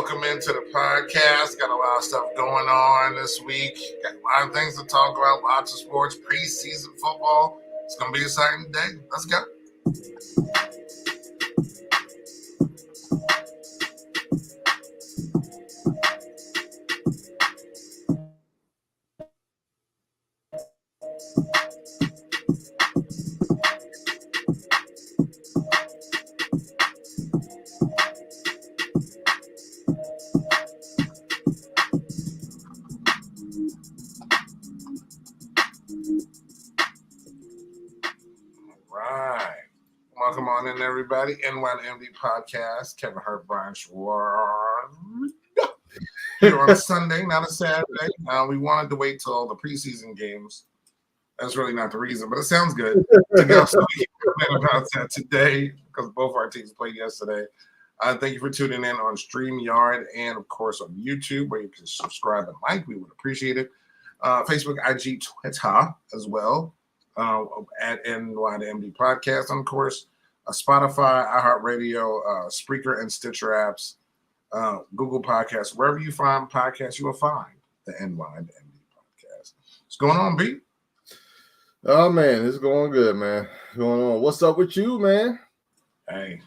welcome into the podcast. Got a lot of stuff going on this week. Got a lot of things to talk about. Lots of sports, preseason football. It's gonna be an exciting day. Let's go. Welcome on in, everybody. NYMD Podcast. Kevin Hurt, Brian Schwartz. Here on a Sunday, not a Saturday. We wanted to wait till the preseason games. That's really not the reason, but it sounds good to go. So we can about that today because both our teams played yesterday. Thank you for tuning in on StreamYard and, of course, on YouTube, where you can subscribe and like. We would appreciate it. Facebook, IG, Twitter as well. At NYMD Podcast, and of course, Spotify, iHeartRadio, Spreaker, and Stitcher apps, Google Podcasts, wherever you find podcasts, you will find the NYMD Podcast. What's going on, B? Oh man, it's going good, man. What's going on? What's up with you, man? Hey,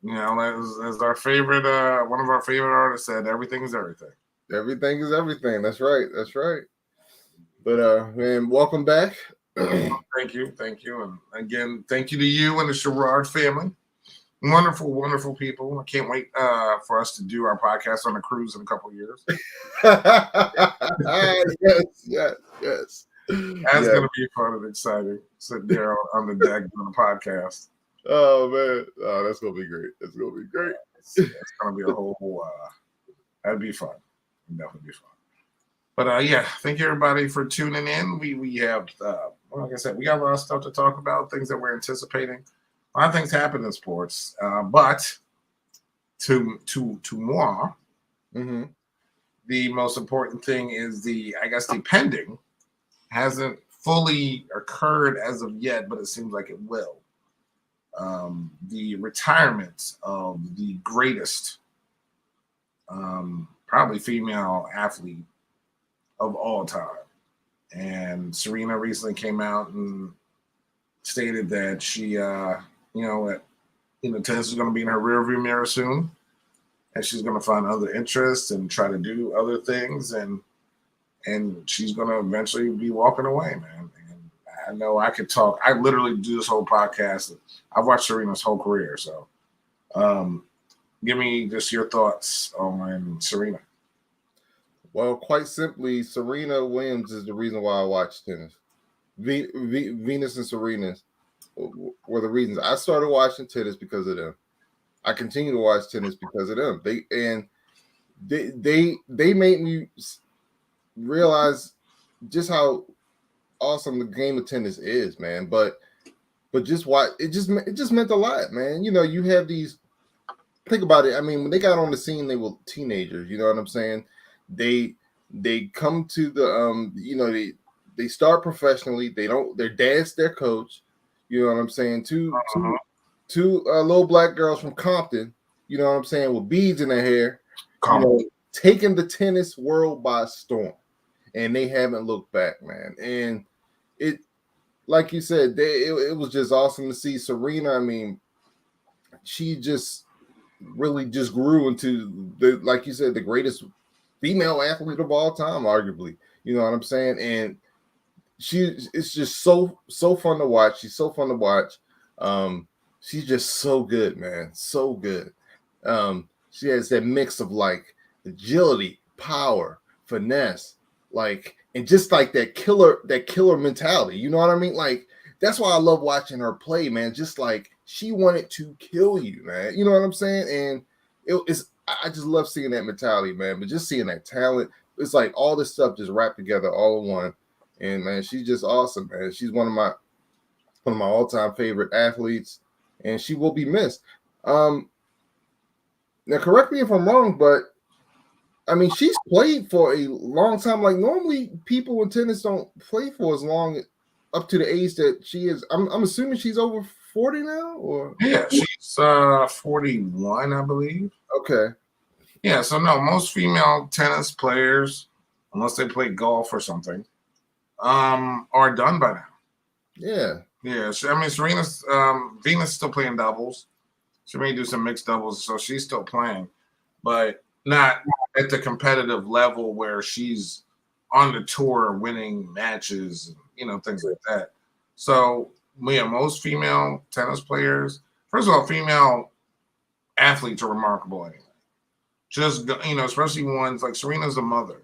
you know, as our favorite, one of our favorite artists said, everything is everything. Everything is everything. That's right. That's right. But man, welcome back. Thank you. And again, thank you to you and the Sherrard family. Wonderful, wonderful people. I can't wait for us to do our podcast on a cruise in a couple of years. Yes. That's going to be fun and exciting. Sitting there on the deck doing a podcast. Oh man, that's going to be great. It's going to be great. It's going to be a whole. That'd be fun. Definitely be fun. But yeah, thank you everybody for tuning in. We have, like I said, we got a lot of stuff to talk about, things that we're anticipating. A lot of things happen in sports, but to moi, the most important thing is the pending hasn't fully occurred as of yet, but it seems like it will. The retirement of the greatest, probably female athlete of all time. And Serena recently came out and stated that she, tennis is going to be in her rearview mirror soon, and she's going to find other interests and try to do other things, and she's going to eventually be walking away, man. And I know I could talk. I literally do this whole podcast. I've watched Serena's whole career, so give me just your thoughts on Serena. Well, quite simply, Serena Williams is the reason why I watch tennis. Venus and Serena were the reasons. I started watching tennis because of them. I continue to watch tennis because of them. They made me realize just how awesome the game of tennis is, man. But just why it just meant a lot, man. You know, you have these. Think about it. I mean, when they got on the scene, they were teenagers. You know what I'm saying? They come to the they start professionally. Their dad's their coach. You know what I'm saying? Two little black girls from Compton. You know what I'm saying? With beads in their hair. Taking the tennis world by storm, and they haven't looked back, man. And it, like you said, it was just awesome to see Serena. I mean, she just really just grew into like you said, the greatest female athlete of all time, arguably. You know what I'm saying? And it's just so fun to watch. She's so fun to watch. She's just so good, man. So good. She has that mix of like agility, power, finesse, and just like that killer mentality. You know what I mean? Like, that's why I love watching her play, man. Just like she wanted to kill you, man. You know what I'm saying? And I just love seeing that mentality, man. But just seeing that talent, it's like all this stuff just wrapped together all in one. And man, she's just awesome, man. She's one of my all-time favorite athletes, and she will be missed. Now, correct me if I'm wrong, but I mean, she's played for a long time. Like, normally people in tennis don't play for as long, up to the age that she is. I'm assuming she's over 40 now, or yeah, she's 41, I believe. Okay. Yeah, so no, most female tennis players, unless they play golf or something, are done by now. Yeah. Yeah, I mean Serena's Venus still playing doubles. She may do some mixed doubles, so she's still playing, but not at the competitive level where she's on the tour winning matches, things like that. So yeah, most female tennis players, first of all, female athletes are remarkable anyway. Just especially ones like Serena's a mother.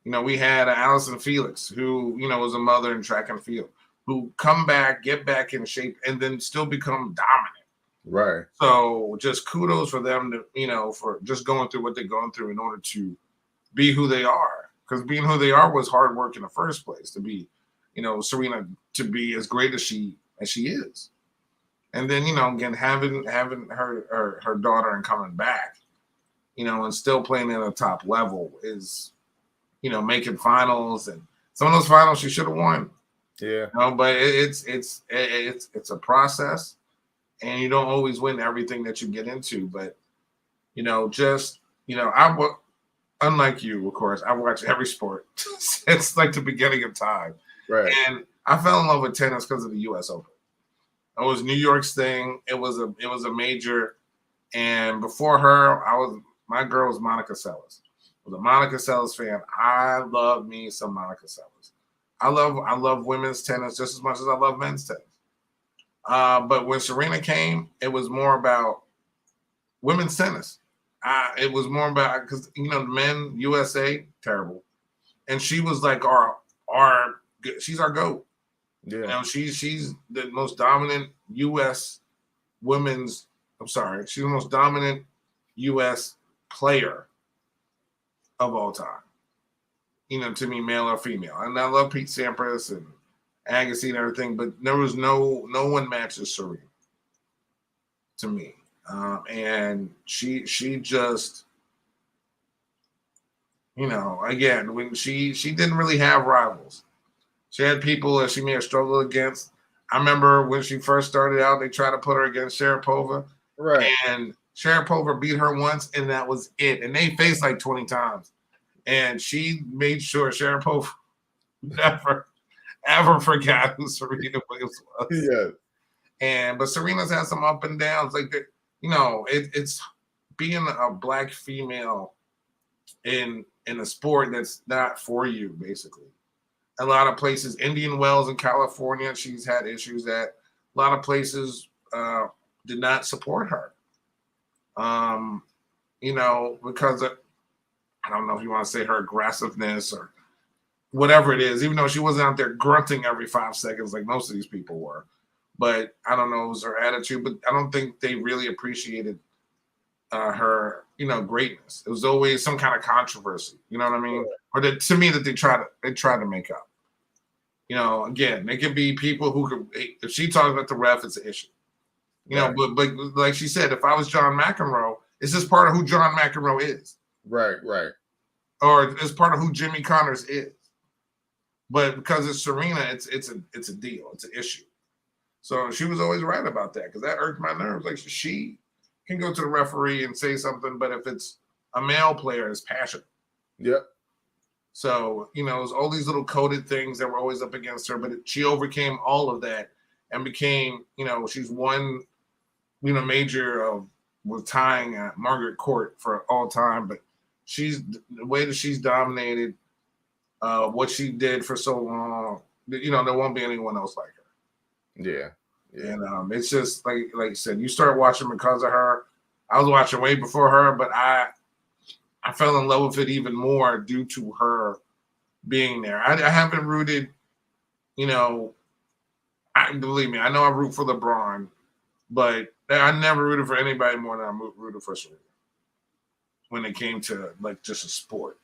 We had Allison Felix, who was a mother in track and field, who come back, get back in shape, and then still become dominant. Right. So just kudos for them to for just going through what they're going through in order to be who they are. Because being who they are was hard work in the first place to be, Serena to be as great as she is. And then again having her daughter and coming back, and still playing at a top level is, making finals, and some of those finals she should have won. Yeah. But it's a process, and you don't always win everything that you get into. But unlike you, of course, I watch every sport since like the beginning of time. Right. And I fell in love with tennis because of the U.S. Open. It was New York's thing. It was a major. And before her, my girl was Monica Seles. I was a Monica Seles fan. I love me some Monica Seles. I love women's tennis just as much as I love men's tennis. But when Serena came, it was more about women's tennis. It was more about because the men USA terrible, and she was like she's our GOAT. Yeah. She's the most dominant U.S. women's. I'm sorry, she's the most dominant U.S. player of all time. To me, male or female, and I love Pete Sampras and Agassi and everything, but there was no one matches Serena to me. And she just, again, when she didn't really have rivals. She had people that she may have struggled against. I remember when she first started out, they tried to put her against Sharapova. Right. And Sharapova beat her once, and that was it. And they faced like 20 times. And she made sure Sharapova never, ever forgot who Serena Williams was. Yeah. But Serena's had some up and downs. Like, it's being a black female in a sport that's not for you, basically. A lot of places, Indian Wells in California, she's had issues at. A lot of places did not support her. Because I don't know if you want to say her aggressiveness or whatever it is, even though she wasn't out there grunting every 5 seconds like most of these people were. But I don't know, it was her attitude. But I don't think they really appreciated her, greatness. It was always some kind of controversy. You know what I mean? Or to me, that they try to make up. Again, they could be people who could. If she talks about the ref, it's an issue. Right. But like she said, if I was John McEnroe, it's just part of who John McEnroe is. Right. Or it's part of who Jimmy Connors is. But because it's Serena, it's a deal. It's an issue. So she was always right about that because that irked my nerves. Like she can go to the referee and say something, but if it's a male player, it's passionate. Yep. So, there's all these little coded things that were always up against her, but she overcame all of that and became, she's one, major was tying Margaret Court for all time, but the way that she's dominated what she did for so long, there won't be anyone else like her. Yeah. And it's just like you said, you start watching because of her. I was watching way before her, but I fell in love with it even more due to her being there. I haven't rooted, believe me, I know I root for LeBron, but I never rooted for anybody more than I rooted for Serena when it came to like just a sport,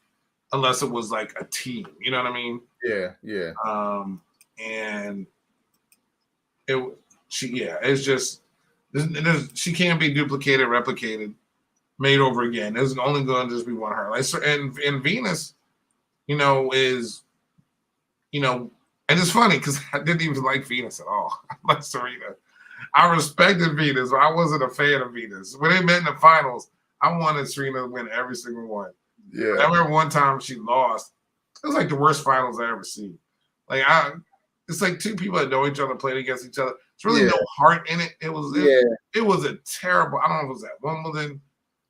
unless it was like a team. You know what I mean? Yeah. And it's just she can't be duplicated, replicated, made over again. There's only going to just be one her. And Venus, is, and it's funny because I didn't even like Venus at all. I like Serena. I respected Venus, but I wasn't a fan of Venus. When they met in the finals, I wanted Serena to win every single one. Yeah. I remember one time she lost. It was like the worst finals I ever seen. Like it's like two people that know each other playing against each other. It's really no heart in it. It was a terrible. I don't know if it was at Wimbledon.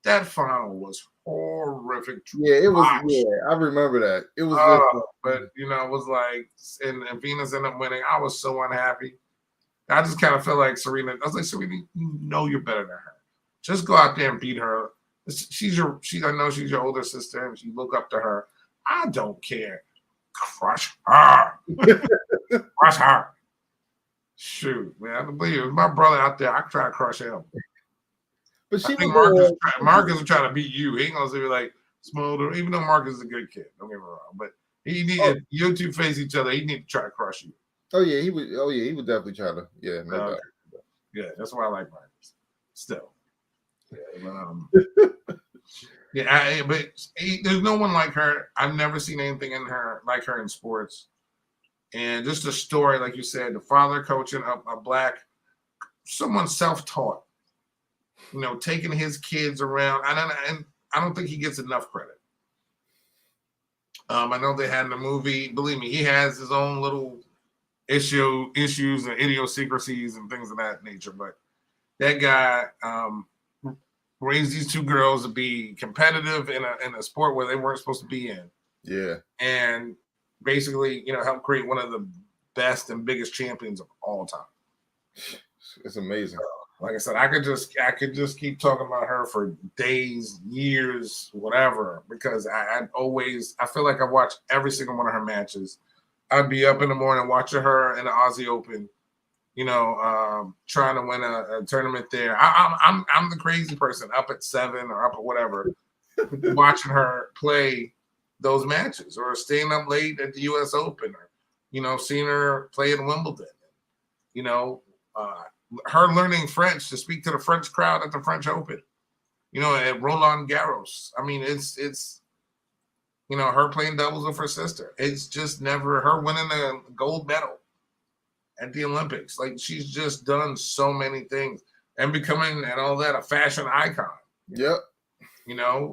That final was horrific. Yeah, it was. Yeah, I remember that. It was. But it was like, and Venus ended up winning. I was so unhappy. I just kind of felt like Serena. I was like, Serena, you know you're better than her. Just go out there and beat her. I know she's your older sister, and you look up to her. I don't care. Crush her. Crush her. Shoot, man. I believe it was my brother out there. I try to crush him. But I think Marcus is trying to beat you. He ain't gonna say like Smolder, even though Marcus is a good kid. Don't get me wrong, but he needed you two face each other. He need to try to crush you. Oh yeah, he would. Oh yeah, he would definitely try to. Yeah, no doubt. Yeah, that's why I like Marcus. Still, but there's no one like her. I've never seen anything in her like her in sports. And just a story, like you said, the father coaching a black, someone self-taught, taking his kids around. And I don't think he gets enough credit. I know they had in the movie, believe me, he has his own little issues and idiosyncrasies and things of that nature. But that guy raised these two girls to be competitive in a sport where they weren't supposed to be in. Yeah. And basically, help create one of the best and biggest champions of all time. It's amazing. Like I said, I could just keep talking about her for days, years, whatever, because I feel like I've watched every single one of her matches. I'd be up in the morning watching her in the Aussie Open, trying to win a tournament there. I'm the crazy person up at 7 or up at whatever, watching her play those matches, or staying up late at the U.S. Open, or seeing her play in Wimbledon. Her learning French to speak to the French crowd at the French Open. At Roland Garros. I mean, it's her playing doubles with her sister. It's just never her winning a gold medal at the Olympics. Like, she's just done so many things and becoming and all that a fashion icon. Yep.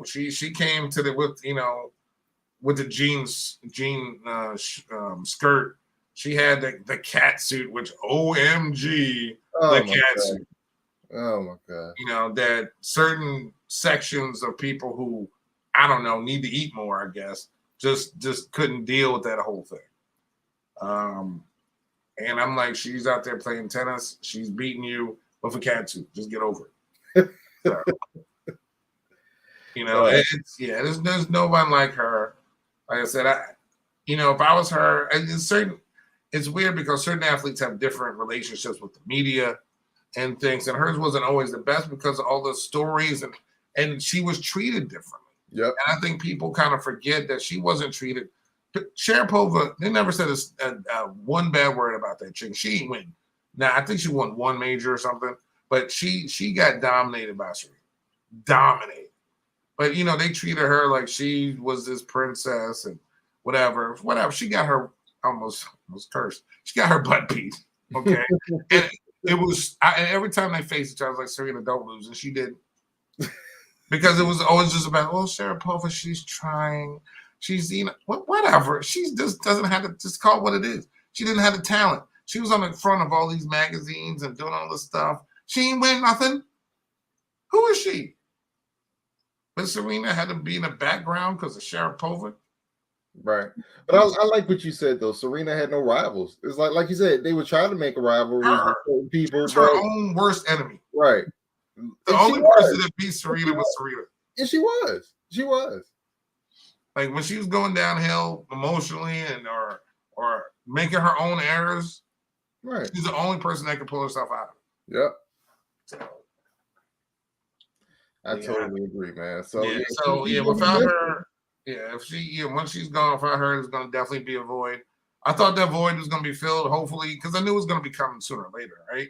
She came to with the jean skirt. She had the cat suit, which OMG, the cat suit. Oh my God. That certain sections of people who, I don't know, need to eat more, I guess, just couldn't deal with that whole thing. And I'm like, she's out there playing tennis. She's beating you with a cat suit. Just get over it. So, there's no one like her. Like I said, if I was her, and it's weird because certain athletes have different relationships with the media and things, and hers wasn't always the best because of all the stories, and she was treated differently. Yep. And I think people kind of forget that she wasn't treated. Sharapova, they never said one bad word about that chick. She didn't win. Now, I think she won one major or something, but she got dominated by Serena. Dominated. But, they treated her like she was this princess and whatever. She got her almost cursed. She got her butt beat. Okay. And it was, every time they faced each other, I was like, Serena, don't lose. And she did. Because it was always just about, Sharapova, she's trying. She's, whatever. She just doesn't have to, just call it what it is. She didn't have the talent. She was on the front of all these magazines and doing all this stuff. She ain't win nothing. Who is she? But Serena had to be in the background because of Sharapova. Right. But I like what you said, though. Serena had no rivals. It's like you said, they were trying to make a rivalry with certain people. She was her own worst enemy. Right. The only person that beat Serena was Serena. And she was. She was. Like, when she was going downhill emotionally and or making her own errors, right, she's the only person that could pull herself out of it. Yep. So, I totally agree, man. So without her, once she's gone, without her, there's gonna definitely be a void. I thought that void was gonna be filled, hopefully, because I knew it was gonna be coming sooner or later, right?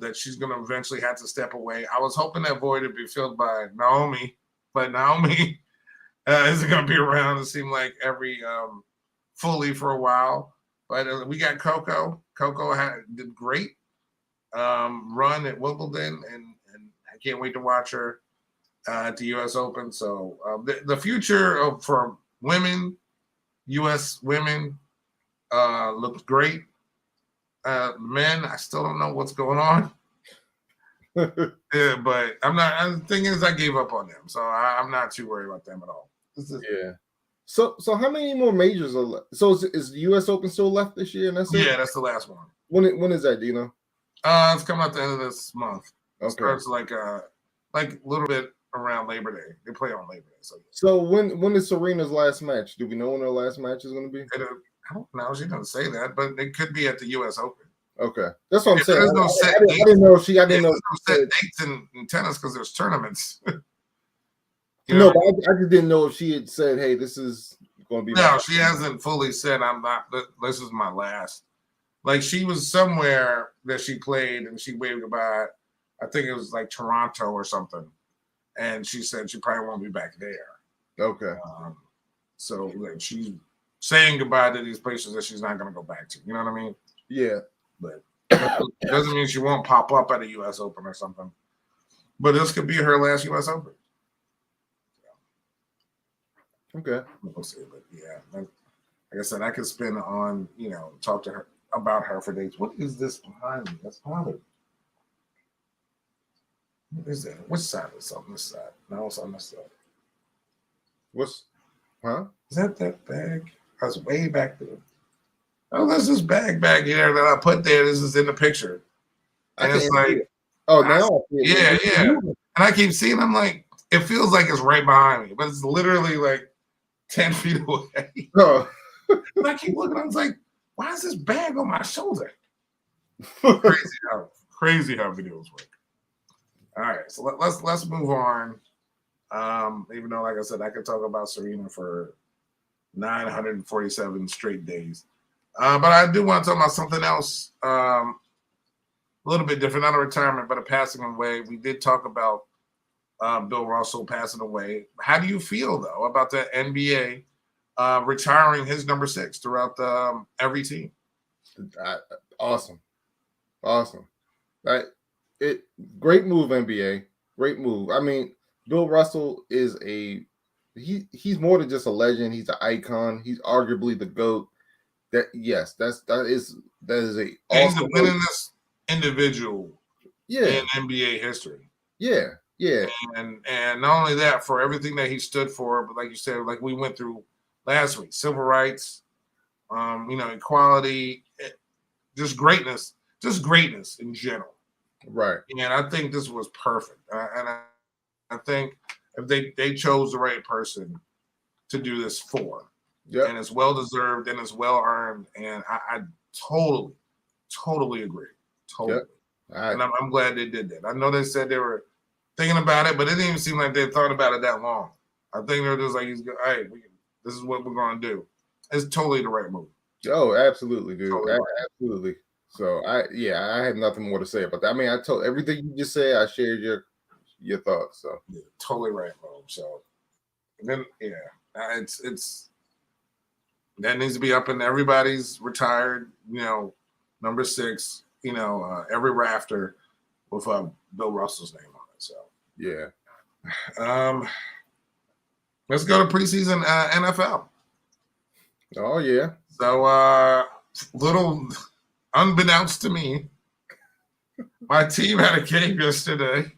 That she's gonna eventually have to step away. I was hoping that void would be filled by Naomi, but Naomi isn't gonna be around. It seemed like every fully for a while. But we got Coco. Coco did great run at Wimbledon, and I can't wait to watch her at the U.S. Open. So the future for women, U.S. women, looks great. Men, I still don't know what's going on. Yeah, but I'm not. The thing is, I gave up on them, so I'm not too worried about them at all. Yeah. So how many more majors are left? So is the U.S. Open still left this year? And that's it? Yeah, that's the last one. When is that? Do you know? It's coming out the end of this month. Okay. It starts like a little bit around Labor Day. They play on Labor Day. So when is Serena's last match? Do we know when her last match is going to be? I don't know. She doesn't say that, but it could be at the U.S. Open. Okay, that's what I'm saying. There's no set I didn't know she. I didn't know no set dates in tennis because there's tournaments. No, but I just didn't know if she had said, "Hey, this is going to be." No, she hasn't fully said, "I'm not. This is my last." Like she was somewhere that she played and she waved goodbye. I think it was like Toronto or something, and she said she probably won't be back there. Okay. So like she's saying goodbye to these places that she's not going to go back to. You know what I mean? Yeah. But it doesn't mean she won't pop up at a U.S. Open or something. But this could be her last U.S. Open. Okay. We'll see. But yeah, like I said, I could spin on, talk to her about her for days. What is this behind me? That's Holly. What is that? Which side is on this side? No, it's on this side. Is that bag? I was way back there. Oh, there's this bag back here that I put there. This is in the picture. And it's like, now. Yeah. And I keep seeing, I'm like, it feels like it's right behind me, but it's literally like 10 feet away. Oh. And I keep looking, I was like, why is this bag on my shoulder? Crazy how videos work. All right, so let's move on. Even though, like I said, I could talk about Serena for 947 straight days. But I do want to talk about something else, a little bit different, not a retirement, but a passing away. We did talk about Bill Russell passing away. How do you feel, though, about the NBA retiring his number 6 throughout every team? Awesome. Great move, NBA. Great move. I mean, Bill Russell is he's more than just a legend. He's an icon. He's arguably the GOAT. That is a he's the winningest individual in NBA history. Yeah. And not only that, for everything that he stood for, but like you said, like we went through last week, civil rights, equality, just greatness in general. Right. And I think this was perfect. And I think if they chose the right person to do this for. Yep. And it's well deserved and it's well earned. And I totally agree. Totally. Yep. Right. And I'm glad they did that. I know they said they were thinking about it, but it didn't even seem like they thought about it that long. I think they're just like, hey, this is what we're going to do. It's totally the right move. Oh, absolutely, dude. Totally right. Absolutely. So I have nothing more to say about that. I mean, I told everything you just said. I shared your thoughts. So yeah, totally right, move. So then it's that needs to be up in everybody's retired, number 6, every rafter with Bill Russell's name on it. So yeah. Let's go to preseason NFL. Oh yeah. So little unbeknownst to me, my team had a game yesterday.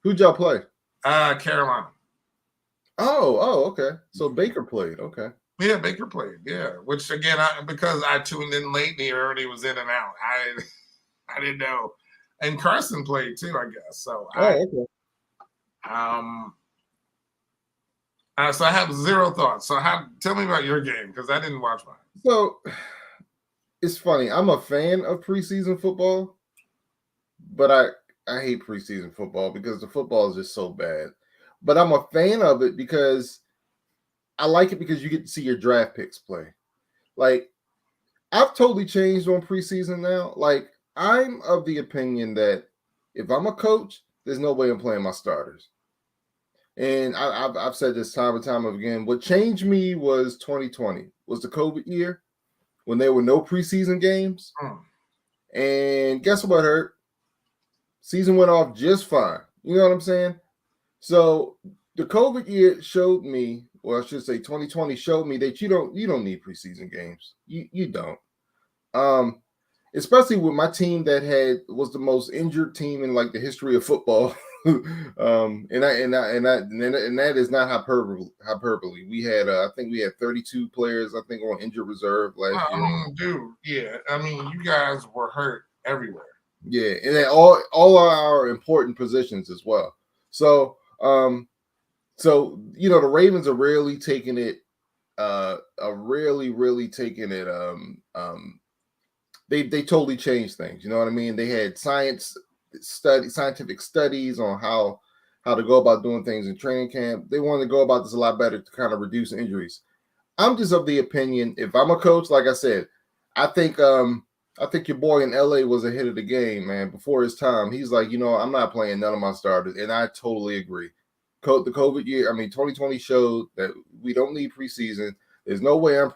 Who'd y'all play? Carolina. Oh, okay. So Baker played. Okay. Yeah, Baker played. Yeah, which again, because I tuned in late, he already was in and out. I didn't know, and Carson played too, I guess. So okay. So I have zero thoughts. So tell me about your game because I didn't watch mine. So it's funny. I'm a fan of preseason football, but I hate preseason football because the football is just so bad. But I'm a fan of it because I like it because you get to see your draft picks play. Like, I've totally changed on preseason now. Like, I'm of the opinion that if I'm a coach, there's no way I'm playing my starters. And I've said this time and time again. What changed me was 2020, was the COVID year when there were no preseason games. And guess what, Hurt? Season went off just fine. You know what I'm saying? So the COVID year showed me, or I should say 2020 showed me that you don't need preseason games. You don't. Um, Especially with my team that was the most injured team in like the history of football. And that is not hyperbole. We had I think we had 32 players I think on injured reserve last I year. mean, dude, yeah. I mean, you guys were hurt everywhere. Yeah, and then all our important positions as well. So the Ravens are really taking it are really taking it they totally changed things. You know what I mean? They had scientific studies on how to go about doing things in training camp. They wanted to go about this a lot better to kind of reduce injuries. I'm just of the opinion, if I'm a coach, like I said, I think your boy in LA was ahead of the game, man, before his time. He's like, I'm not playing none of my starters, and I totally agree. The COVID year, 2020 showed that we don't need preseason. There's no way I'm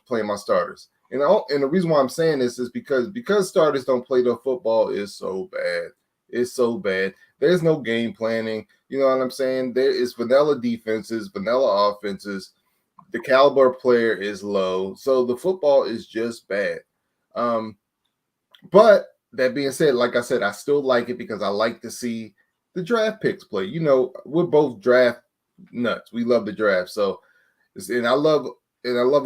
playing my starters. And the reason why I'm saying this is because starters don't play the football is so bad. It's so bad. There's no game planning. You know what I'm saying? There is vanilla defenses, vanilla offenses. The caliber player is low. So the football is just bad. But that being said, like I said, I still like it because I like to see the draft picks play. We're both draft nuts. We love the draft. So, and I love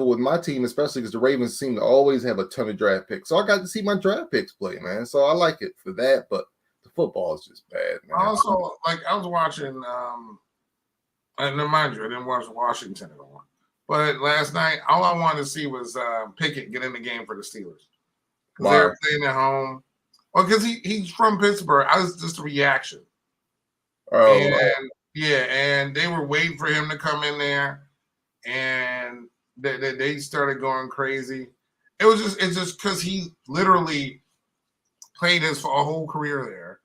it with my team, especially because the Ravens seem to always have a ton of draft picks. So I got to see my draft picks play, man. So I like it for that. But the football is just bad, man. Also, I was watching, and mind you, I didn't watch Washington at all. But last night, all I wanted to see was Pickett get in the game for the Steelers. Because they were playing at home. Well, because he's from Pittsburgh. I was just a reaction. And they were waiting for him to come in there. And they started going crazy. It's just because he literally played his whole career there.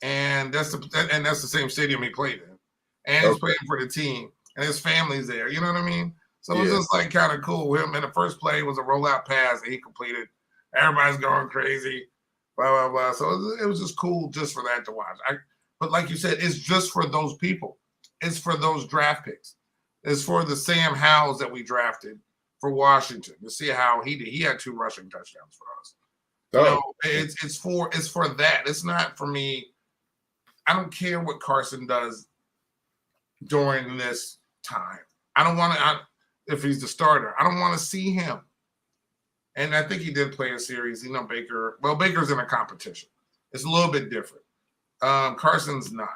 And that's the same stadium he played in. And he's playing for the team. And his family's there. You know what I mean? So it was just like kind of cool. Him in the first play was a rollout pass that he completed. Everybody's going crazy. Blah, blah, blah. So it was just cool just for that to watch. But like you said, it's just for those people. It's for those draft picks. It's for the Sam Howells that we drafted for Washington to see how he did. He had 2 rushing touchdowns for us. It's for that. It's not for me. I don't care what Carson does during this time. I don't want to. If he's the starter, I don't want to see him. And I think he did play a series. Baker. Well, Baker's in a competition. It's a little bit different. Carson's not.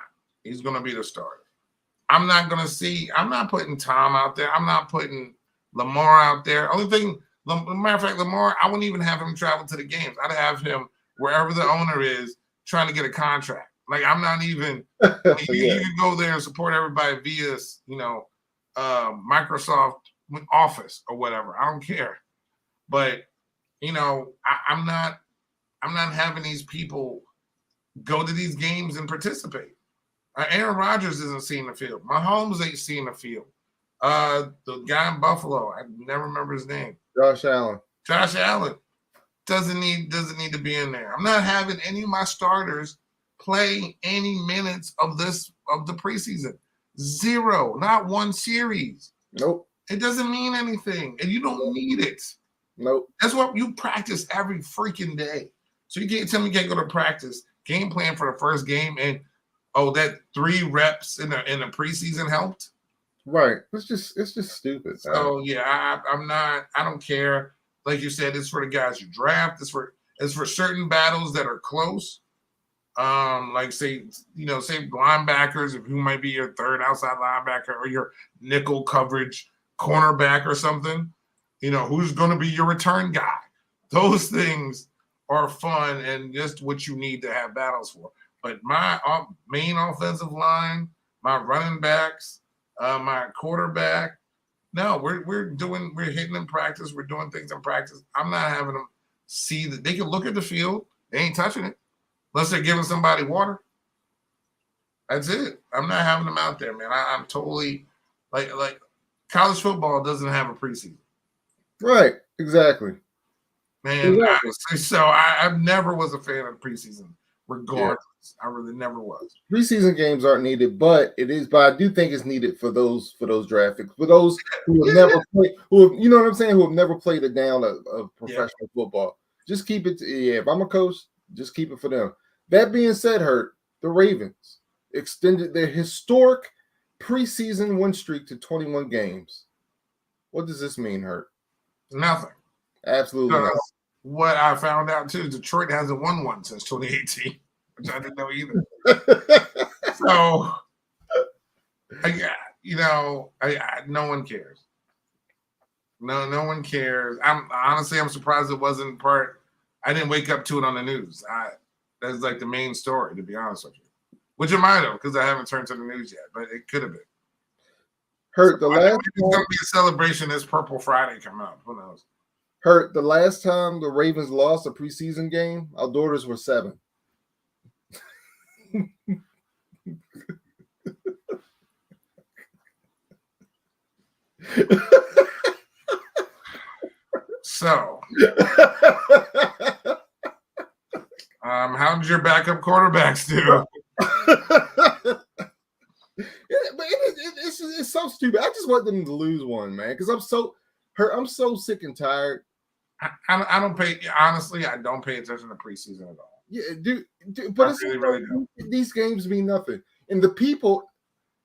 He's going to be the starter. I'm not putting Tom out there. I'm not putting Lamar out there. Only thing, matter of fact, Lamar, I wouldn't even have him travel to the games. I'd have him wherever the owner is trying to get a contract. Like, I'm not even, you can go there and support everybody via, Microsoft Office or whatever. I don't care. But, I'm not having these people go to these games and participate. Aaron Rodgers isn't seeing the field. Mahomes ain't seeing the field. The guy in Buffalo, I never remember his name. Josh Allen doesn't need to be in there. I'm not having any of my starters play any minutes of the preseason. 0, not 1 series. Nope. It doesn't mean anything, and you don't need it. Nope. That's what you practice every freaking day. So you can't tell me you can't go to practice, game plan for the first game, and that 3 reps in the preseason helped. Right. It's just stupid. So yeah, I don't care. Like you said, it's for the guys you draft. It's for certain battles that are close. Like say linebackers, if you might be your third outside linebacker or your nickel coverage cornerback or something, who's going to be your return guy. Those things are fun and just what you need to have battles for. But my main offensive line, my running backs, my quarterback, no, we're hitting in practice. We're doing things in practice. I'm not having them see that they can look at the field. They ain't touching it unless they're giving somebody water. That's it. I'm not having them out there, man. I'm totally like college football doesn't have a preseason. Right. Exactly. Man, exactly. I never was a fan of preseason, regardless. I really never was. Preseason games aren't needed, but it is. But I do think it's needed for those draft picks, for those who have never played, you know what I'm saying, who have never played a down of professional football. Just keep it. If I'm a coach, just keep it for them. That being said, Hurt, the Ravens extended their historic preseason win streak to 21 games. What does this mean, Hurt? Nothing. Absolutely nothing. What I found out too, Detroit hasn't won one since 2018, which I didn't know either. So, no one cares. No one cares. I'm surprised it wasn't part. I didn't wake up to it on the news. That's like the main story, to be honest with you. Which it might have, because I haven't turned to the news yet, but it could have been. Hurt, the last it's going to be a celebration this Purple Friday coming up. Who knows? Hurt, the last time the Ravens lost a preseason game, our daughters were 7. So, how did your backup quarterbacks do? It's so stupid. I just want them to lose one, man, because I'm so sick and tired. I don't pay, honestly, I don't pay attention to preseason at all. Yeah, dude, but it's really these games mean nothing. And the people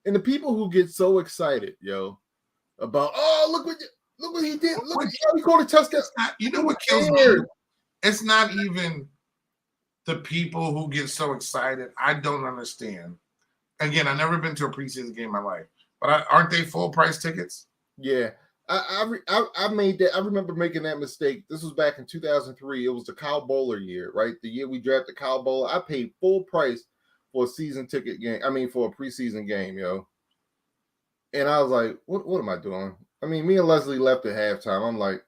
who get so excited, about look what he did. Look how he called a touchdown. You know what kills me? It's not even the people who get so excited. I don't understand. Again, I've never been to a preseason game in my life, but aren't they full price tickets? Yeah. I made that. I remember making that mistake. This was back in 2003. It was the Kyle Bowler year, right? The year we drafted Kyle Bowler. I paid full price for a season ticket game. I mean, for a preseason game, And I was like, what am I doing? I mean, me and Leslie left at halftime. I'm like,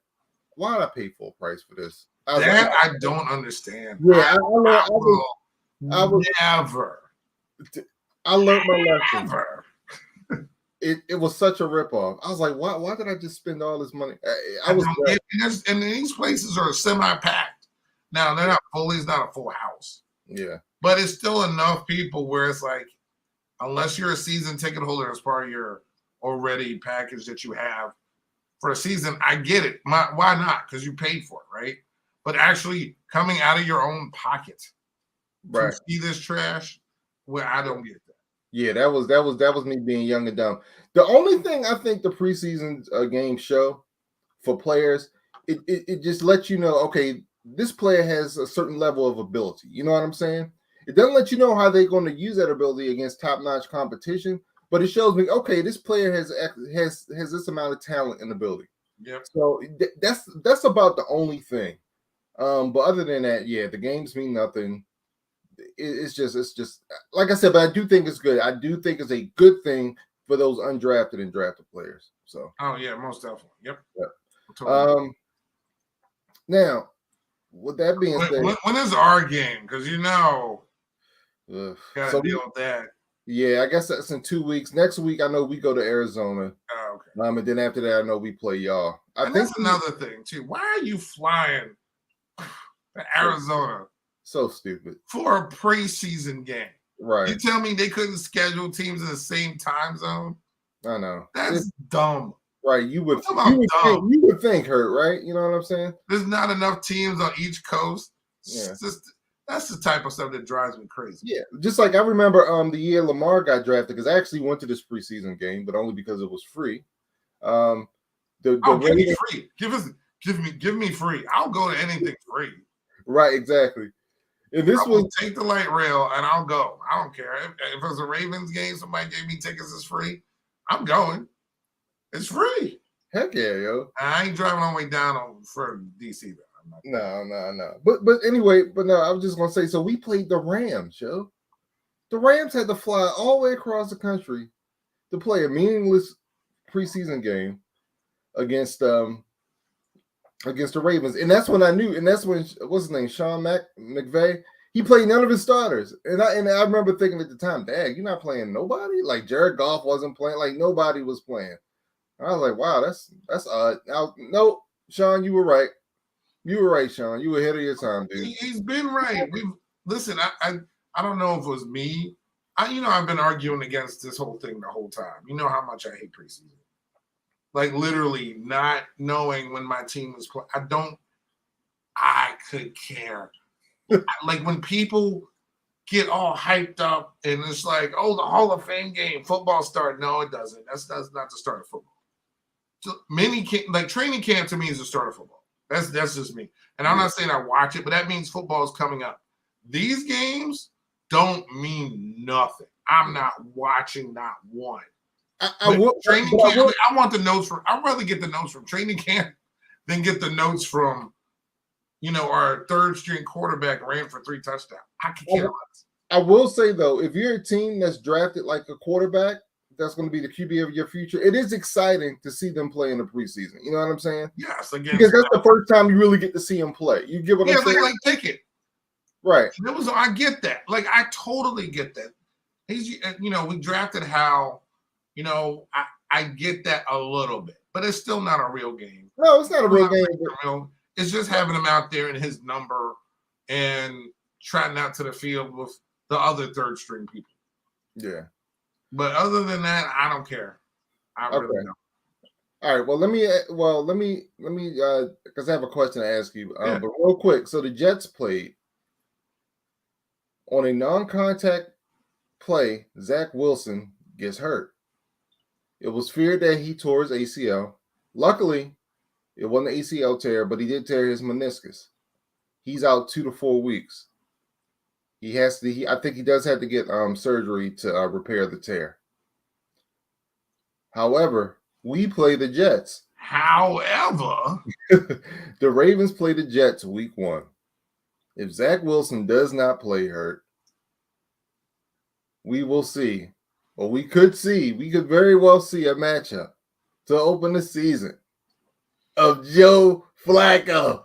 why did I pay full price for this? I don't understand. Yeah, I will never. I learned my lesson. Never. It was such a ripoff. I was like, why did I just spend all this money? And these places are semi-packed. Now they're not fully. It's not a full house. Yeah, but it's still enough people where it's like, unless you're a season ticket holder as part of your already package that you have for a season, I get it. Why not? Because you paid for it, right? But actually coming out of your own pocket to see this trash, well, I don't get that. Yeah, that was me being young and dumb. The only thing I think the preseason games show for players, it just lets you know, okay, this player has a certain level of ability. You know what I'm saying? It doesn't let you know how they're going to use that ability against top-notch competition, but it shows me, okay, this player has this amount of talent and ability. Yep. So that's about the only thing. But other than that, yeah, the games mean nothing. It's just like I said, but I do think it's good. I do think it's a good thing for those undrafted and drafted players. So yeah, most definitely. Yep. Totally. Now, with that being said, when is our game? Because gotta deal with that. Yeah, I guess that's in 2 weeks. Next week, I know we go to Arizona. Oh, okay. And then after that, I know we play y'all. I think that's another thing too. Why are you flying to Arizona? So stupid. For a preseason game. Right. You tell me they couldn't schedule teams in the same time zone? I know. That's dumb. Right. You would think, Hurt, right? You know what I'm saying? There's not enough teams on each coast. Yeah. That's the type of stuff that drives me crazy. Yeah. Just like I remember the year Lamar got drafted, because I actually went to this preseason game, but only because it was free. Give me free. Give me free. I'll go to anything free. Right, exactly. And this take the light rail and I'll go. I don't care. If it's a Ravens game, somebody gave me tickets, it's free. I'm going. It's free. Heck yeah, yo. I ain't driving all the way down for DC though. No. But anyway, no, I was just gonna say, so we played the Rams, yo. The Rams had to fly all the way across the country to play a meaningless preseason game against the Ravens. And that's when I knew, and that's when, what's his name, Sean McVay, he played none of his starters. And I remember thinking at the time, dang, you're not playing nobody? Like Jared Goff wasn't playing, like nobody was playing. And I was like, wow, that's odd. Now, no, Sean, you were right. You were right, Sean. You were ahead of your time, dude. He's been right. Listen, I don't know if it was me. I've been arguing against this whole thing the whole time. You know how much I hate preseason. Like literally not knowing when my team was playing. I could care. Like when people get all hyped up and it's like, oh, the Hall of Fame game, football start. No, it doesn't. That's not the start of football. So training camp to me is the start of football. That's just me. And I'm not saying I watch it, but that means football is coming up. These games don't mean nothing. I'm not watching not one. I want the notes from. I'd rather get the notes from training camp than get the notes from, our third string quarterback ran for 3 touchdowns. I can care less. I will say though, if you're a team that's drafted like a quarterback, that's going to be the QB of your future. It is exciting to see them play in the preseason. You know what I'm saying? Yes, because that's the first time you really get to see them play. You get what I'm saying? Like Pickett. Right. I get that. Like, I totally get that. He's, we drafted Hal. I get that a little bit, but it's still not a real game. No, it's not a real game. It's just having him out there in his number and trotting out to the field with the other third string people. Yeah. But other than that, I don't care. I really don't. All right. Well, let me, because I have a question to ask you. But real quick, so the Jets played on a non-contact play. Zach Wilson gets hurt. It was feared that he tore his ACL. Luckily, it wasn't an ACL tear, but he did tear his meniscus. He's out 2 to 4 weeks. I think he does have to get surgery to repair the tear. However, we play the Jets. However, the Ravens play the Jets week 1. If Zach Wilson does not play hurt, we will see, or we could very well see a matchup to open the season of Joe Flacco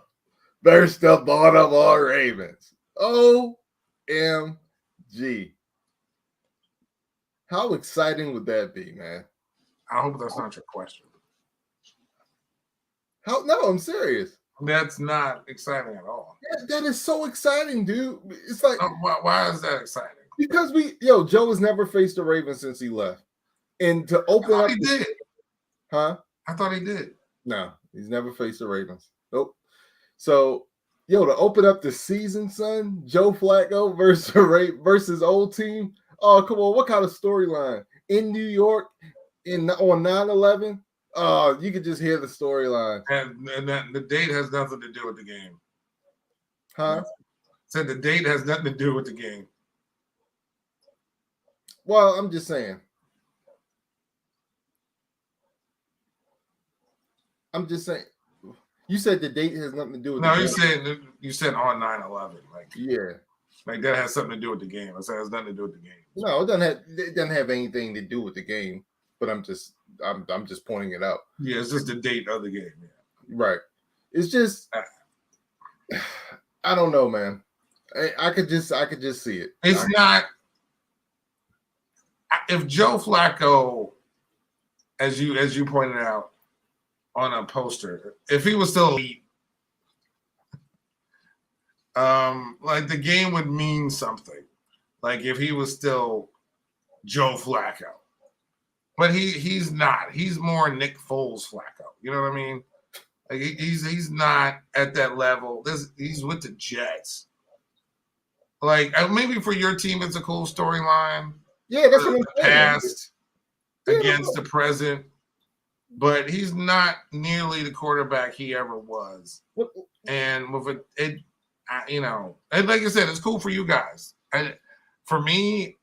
versus the Baltimore Ravens. OMG. How exciting would that be, man? I hope that's not your question. No, I'm serious. That's not exciting at all. That is so exciting, dude. It's like, why is that exciting? Because Joe has never faced the Ravens since he left. And to open up. He did. Huh? I thought he did. No, he's never faced the Ravens. Nope. So, to open up the season, son, Joe Flacco versus old team. Oh, come on. What kind of storyline? In New York on 9/11? Oh, you could just hear the storyline. And that the date has nothing to do with the game. Huh? Said the date has nothing to do with the game. Well, I'm just saying. You said the date has nothing to do with the game. No, you said on 9/11. Like that has something to do with the game. I said it has nothing to do with the game. No, it doesn't have anything to do with the game. But I'm just pointing it out. Yeah, it's just the date of the game. Yeah. Right. It's just I don't know, man. I could just see it. It's not. If Joe Flacco, as you pointed out on a poster, if he was still elite, like the game would mean something. Like if he was still Joe Flacco, but he's not. He's more Nick Foles Flacco. You know what I mean? Like he's not at that level. He's with the Jets. Like maybe for your team, it's a cool storyline. Yeah, that's what I'm saying. Past against the present, but he's not nearly the quarterback he ever was. And with and like I said, it's cool for you guys. And for me,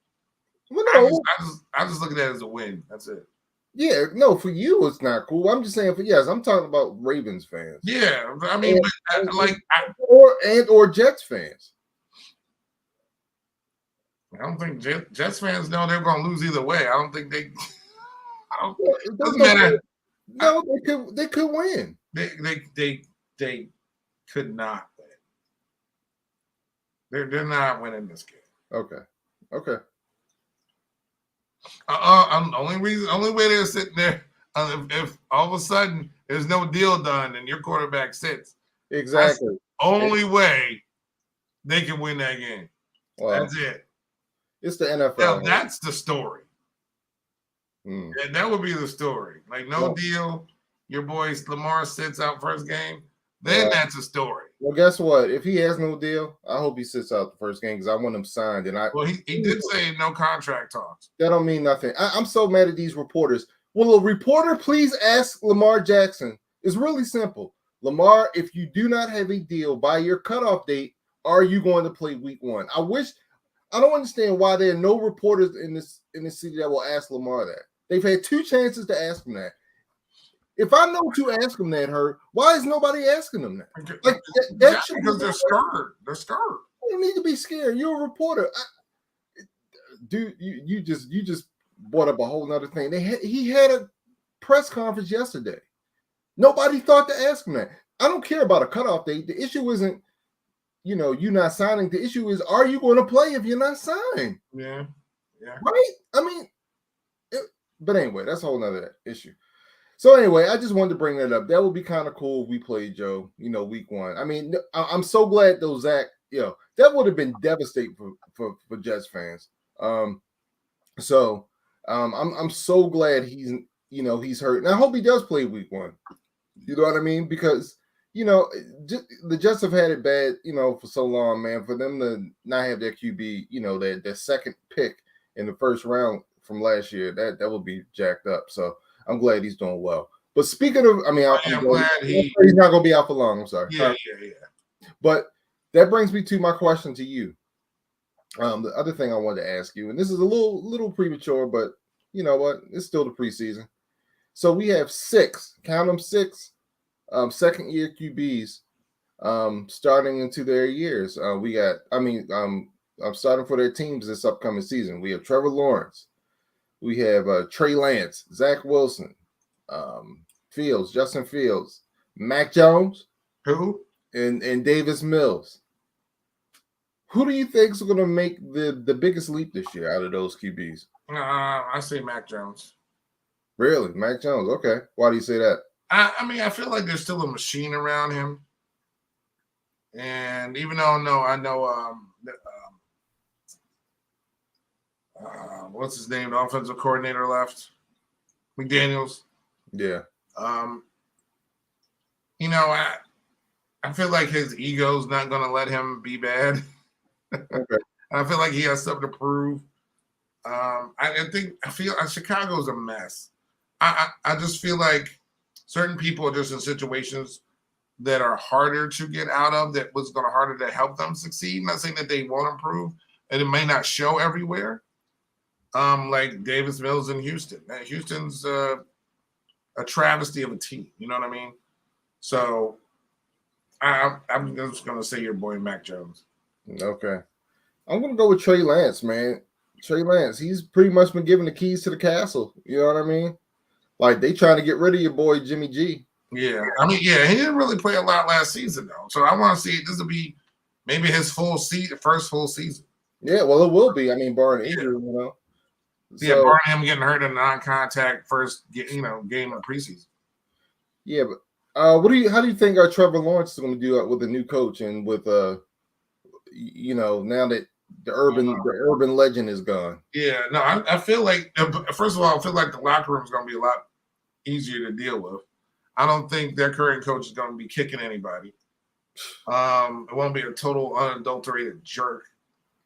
I just look at that as a win. That's it. Yeah, no, for you it's not cool. I'm just saying I'm talking about Ravens fans. Yeah, I mean, or Jets fans. I don't think Jets fans know they're going to lose either way. I don't think they. It doesn't matter. No, they could win. They could not win. They're not winning this game. Okay. Only way they're sitting there, if all of a sudden there's no deal done and your quarterback sits. Exactly. Only way they can win that game. Well, that's it. It's the Now, NFL. that's the story. Mm. And that would be the story. Like, no Well- deal. Your boy Lamar sits out first game. Then that's a story. Well, guess what? If he has no deal, I hope he sits out the first game because I want him signed. And Well, he did say no contract talks. that don't mean nothing. I'm so mad at these reporters. Will a reporter please ask Lamar Jackson? It's really simple. Lamar, if you do not have a deal by your cutoff date, are you going to play week 1? I don't understand why there are no reporters in this city that will ask Lamar that. They've had 2 chances to ask him that. If I know to ask him that, why is nobody asking him that? Like that should because they're scared. They're scared. You don't need to be scared. You're a reporter. Dude, you just brought up a whole nother thing. He had a press conference yesterday. Nobody thought to ask him that. I don't care about a cutoff date. The issue isn't, you not signing. The issue is, are you going to play if you're not signed? Yeah. Right? I mean, but anyway, that's a whole nother issue. So anyway, I just wanted to bring that up. That would be kind of cool if we played Joe, week 1. I mean, I'm so glad though, Zach, that would have been devastating for Jets fans. I'm so glad he's hurt. And I hope he does play week 1. You know what I mean? Because, the Jets have had it bad, for so long, man. For them to not have their QB, their second pick in the first round from last year, that would be jacked up. So I'm glad he's doing well. But speaking of, I'm glad he's not going to be out for long. I'm sorry. Yeah. But that brings me to my question to you. The other thing I wanted to ask you, and this is a little premature, but you know what? It's still the preseason. So we have 6, count them 6, second-year QBs starting into their years. I'm starting for their teams this upcoming season. We have Trevor Lawrence. We have Trey Lance, Zach Wilson, Justin Fields, Mac Jones, who, and Davis Mills. Who do you think is going to make the biggest leap this year out of those QBs? I say Mac Jones. Really, Mac Jones? Okay, why do you say that? I feel like there's still a machine around him, and even though I know what's his name? The offensive coordinator left, McDaniels. Yeah. I feel like his ego's not going to let him be bad. Okay. I feel like he has something to prove. I feel Chicago's a mess. I just feel like certain people are just in situations that are harder to get out of, that was going to harder to help them succeed. Not saying that they won't improve, and it may not show everywhere. Like Davis Mills in Houston. Houston's a travesty of a team. You know what I mean? So I'm just going to say your boy Mac Jones. Okay. I'm going to go with Trey Lance, man. Trey Lance, he's pretty much been given the keys to the castle. You know what I mean? Like, they trying to get rid of your boy Jimmy G. Yeah. He didn't really play a lot last season, though. So I want to see, this will be maybe his first full season. Yeah, well, it will be. Barring injury, So, barring him getting hurt in a non-contact first, game of preseason. Yeah, but how do you think our Trevor Lawrence is going to do with a new coach and with now that the urban legend is gone? Yeah, no, I feel like, first of all, I feel like the locker room is going to be a lot easier to deal with. I don't think their current coach is going to be kicking anybody. It won't be a total unadulterated jerk.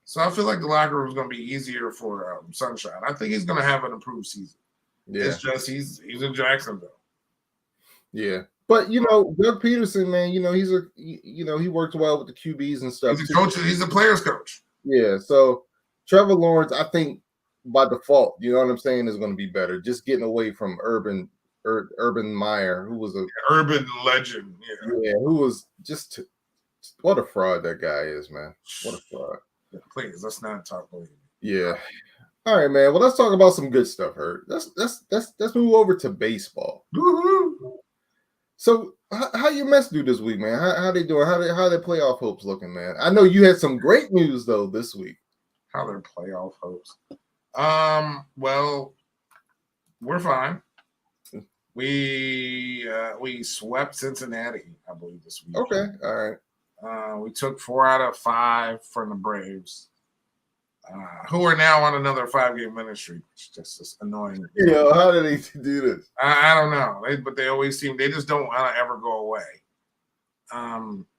So I feel like the locker room is going to be easier for Sunshine. I think he's going to have an improved season. Yeah. It's just he's in Jacksonville. Yeah. But Doug Peterson, man, he worked well with the QBs and stuff. He's a coach. He's a player's coach. Yeah. So Trevor Lawrence, I think by default, you know what I'm saying, is going to be better. Just getting away from Urban Meyer, who was a urban legend. Yeah. Who was just what a fraud that guy is, man. What a fraud. Please, let's not talk about it. Yeah. All right, man. Well, let's talk about some good stuff, Hurt. Let's move over to baseball. Woo-hoo. So, how your Mets do this week, man? How they doing? How their playoff hopes looking, man? I know you had some great news though this week. How their playoff hopes? Well, we're fine. We swept Cincinnati, I believe, this week. Okay, all right. We took 4 out of 5 from the Braves. who are now on another 5-game winning streak. It's just annoying. How did they do this? I don't know, but they always seem they just don't want to ever go away.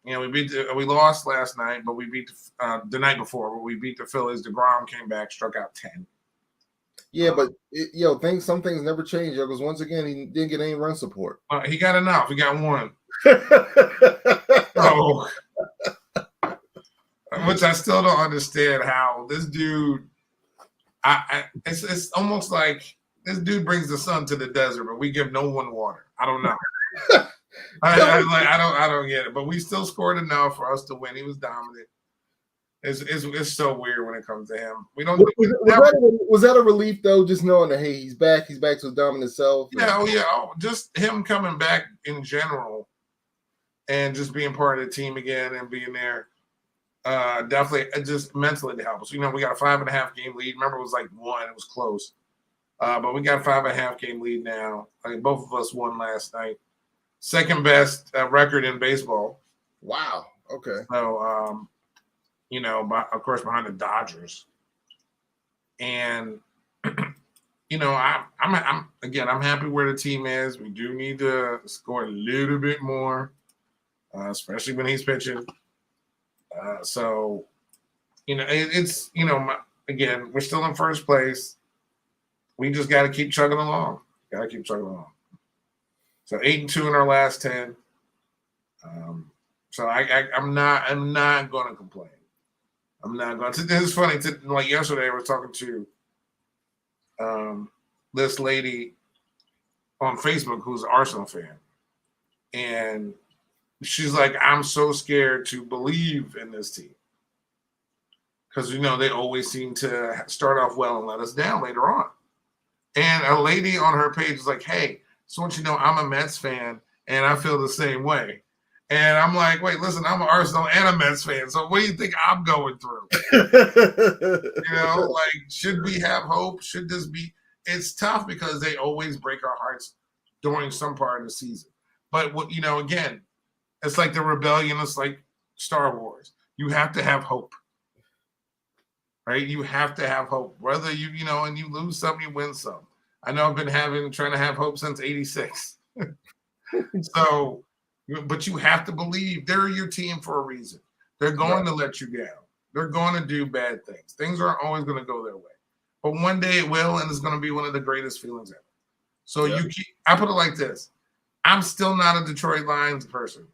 We lost last night, but we beat the night before. But we beat the Phillies. DeGrom came back, struck out 10. Yeah, but some things never change. Because once again, he didn't get any run support. He got enough. He got one. So, which I still don't understand how this dude. It's almost like this dude brings the sun to the desert, but we give no one water. I don't know. I don't get it. But we still scored enough for us to win. He was dominant. It's so weird when it comes to him. We don't. Was that a relief though? Just knowing that he's back to his dominant self. Just him coming back in general, and just being part of the team again and being there. Definitely just mentally to help us. We got a 5.5 game lead. Remember, it was like 1. It was close. But we got a 5.5 game lead now. I mean, both of us won last night. Second best record in baseball. Wow. Okay. So, of course, behind the Dodgers. And, I'm happy where the team is. We do need to score a little bit more, especially when he's pitching. Again, we're still in first place. We just got to keep chugging along. So 8-2 in our last 10. So I'm not going to complain. I'm not going to. This is funny. Like yesterday, I was talking to this lady on Facebook who's an Arsenal fan, and she's like, I'm so scared to believe in this team because, they always seem to start off well and let us down later on. And a lady on her page is like, hey, so once you know, I'm a Mets fan and I feel the same way. And I'm like, wait, listen, I'm an Arsenal and a Mets fan. So what do you think I'm going through? Should we have hope? Should this be? It's tough because they always break our hearts during some part of the season. But, again, it's like the rebellion. It's like Star Wars. You have to have hope, right? You have to have hope. Whether and you lose some, you win some. I know I've been trying to have hope since '86. So, but you have to believe they're your team for a reason. They're going to let you down. They're going to do bad things. Things aren't always going to go their way, but one day it will, and it's going to be one of the greatest feelings ever. So I put it like this: I'm still not a Detroit Lions person.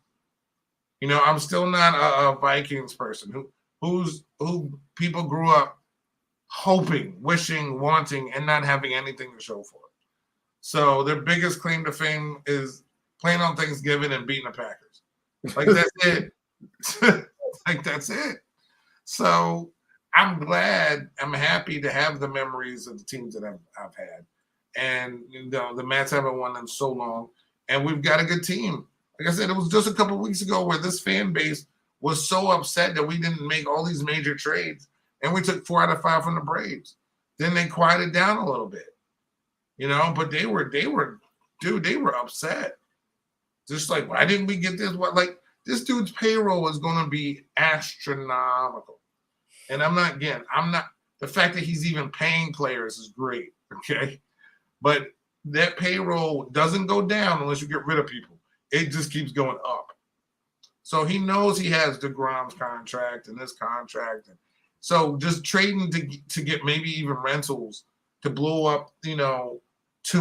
I'm still not a Vikings person who people grew up hoping, wishing, wanting, and not having anything to show for it. So their biggest claim to fame is playing on Thanksgiving and beating the Packers. Like, that's it. That's it. So I'm happy to have the memories of the teams that I've had. And the Mets haven't won in so long. And we've got a good team. Like I said, it was just a couple of weeks ago where this fan base was so upset that we didn't make all these major trades, and we took 4 out of 5 from the Braves. Then they quieted down a little bit, but they were upset. Just like, why didn't we get this? This dude's payroll is going to be astronomical. And the fact that he's even paying players is great. Okay. But that payroll doesn't go down unless you get rid of people. It just keeps going up. So he knows he has DeGrom's contract and this contract. And so just trading to get maybe even rentals to blow up, to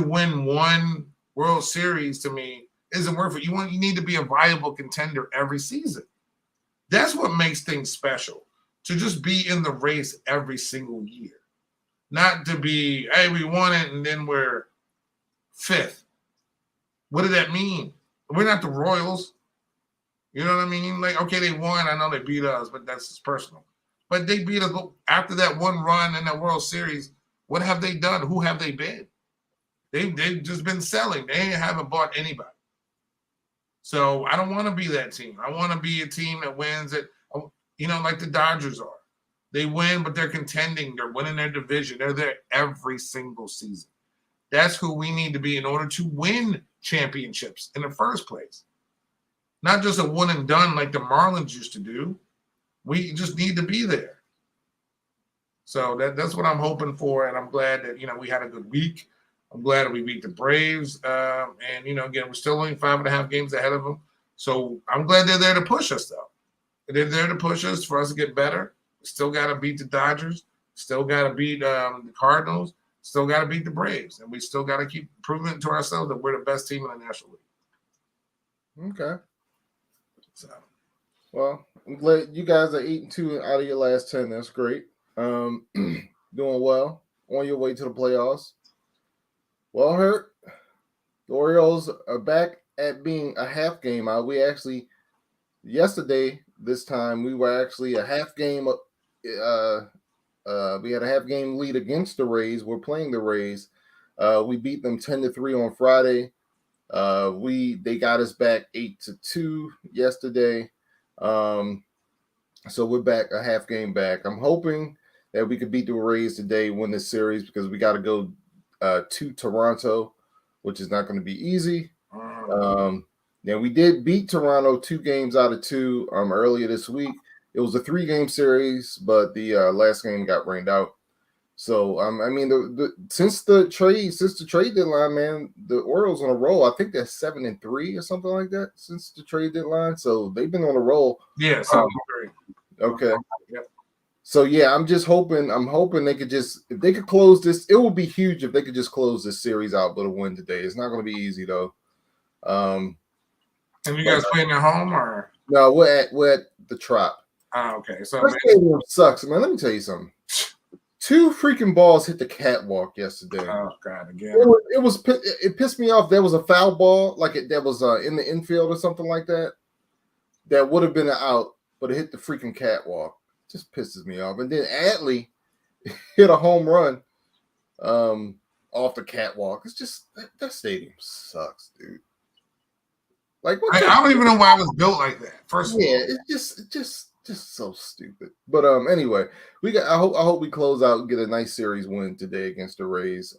win one World Series, to me isn't worth it. You need to be a viable contender every season. That's what makes things special, to just be in the race every single year. Not to be, hey, we won it and then we're 5th. What did that mean? We're not the Royals. You know what I mean? Like, okay, they won. I know they beat us, but that's just personal. But they beat us after that one run in the World Series. What have they done? Who have they been? They've just been selling. They haven't bought anybody. So I don't want to be that team. I want to be a team that wins it, like the Dodgers are. They win, but they're contending. They're winning their division. They're there every single season. That's who we need to be in order to win championships in the first place. Not just a one and done like the Marlins used to do. We just need to be there. So that's what I'm hoping for, and I'm glad that we had a good week. I'm glad that we beat the Braves, and again, we're still only 5.5 games ahead of them. So I'm glad they're there to push us, though. They're there to push us for us to get better. Still got to beat the Dodgers. Still got to beat the Cardinals. Still got to beat the Braves, and we still got to keep proving to ourselves that we're the best team in the National League. Okay. So, well, I'm glad you guys are 8-2 out of your last 10. That's great. Doing well on your way to the playoffs. Well, Hurt, the Orioles are back at being a half game out. We actually yesterday this time we were actually a half game. We had a half game lead against the Rays. We're playing the Rays. We beat them 10-3 on Friday. They got us back 8-2 yesterday. So we're back a half game back. I'm hoping that we could beat the Rays today, win this series, because we got to go to Toronto, which is not going to be easy. Now we did beat Toronto 2 games out of 2 earlier this week. It was a 3-game series, but the last game got rained out. So I mean, since the trade deadline, man, the Orioles on a roll. I think they're 7-3 or something like that since the trade deadline. So they've been on a roll. Yeah. Okay. Yep. So yeah, I'm hoping they could if they could close this. It would be huge if they could just close this series out with a win today. It's not going to be easy though. And you guys playing at home or? No, we're at the Trop. Oh, okay. So that stadium sucks, man. Let me tell you something. 2 freaking balls hit the catwalk yesterday. Oh God, again. It pissed me off. There was a foul ball, that was in the infield or something like that. That would have been an out, but it hit the freaking catwalk. It just pisses me off. And then Adley hit a home run off the catwalk. It's just that stadium sucks, dude. Like I don't even know why it was built like that. First of all, it's just so stupid. But anyway, I hope we close out and get a nice series win today against the Rays.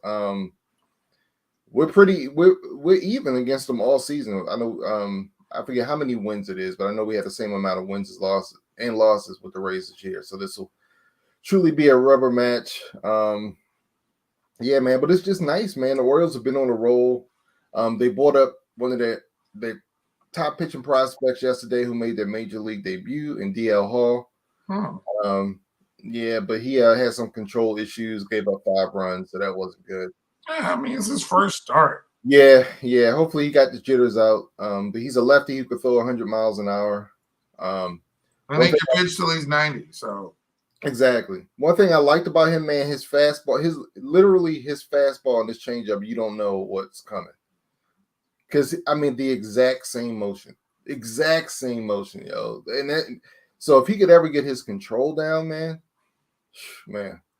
We're even against them all season. I know I forget how many wins it is, but I know we had the same amount of wins as losses with the Rays this year. So this will truly be a rubber match. Yeah, man, but it's just nice, man. The Orioles have been on a roll. They bought up one of their top pitching prospects yesterday who made their major league debut in DL Hall. Yeah, but he had some control issues, gave up 5 runs, so that wasn't good. Yeah, I mean, it's his first start. Yeah. Hopefully he got the jitters out. But he's a lefty who could throw 100 miles an hour. I think he pitched till he's 90. So exactly. One thing I liked about him, man, his fastball, his fastball and his changeup, you don't know what's coming. Because I mean, the exact same motion, yo. And so if he could ever get his control down, man,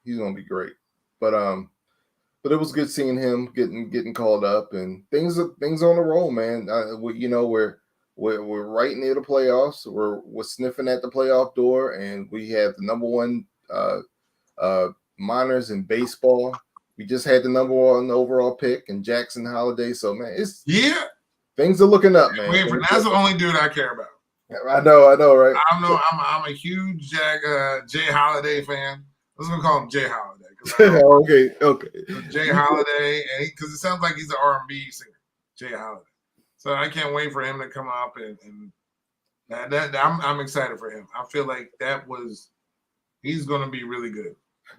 he's gonna be great. But it was good seeing him getting called up, and things on the roll, man. We're right near the playoffs. We're sniffing at the playoff door, and we have the number 1 minors in baseball. We just had the number 1 overall pick in Jackson Holiday. So man, things are looking up, man. That's the only dude I care about. I know, right? I'm a huge Jay Holiday fan. Let's gonna call him Jay Holiday. Okay. Jay Holiday, and because it sounds like he's an R&B singer, Jay Holiday. So I can't wait for him to come up, and I'm excited for him. I feel like he's going to be really good.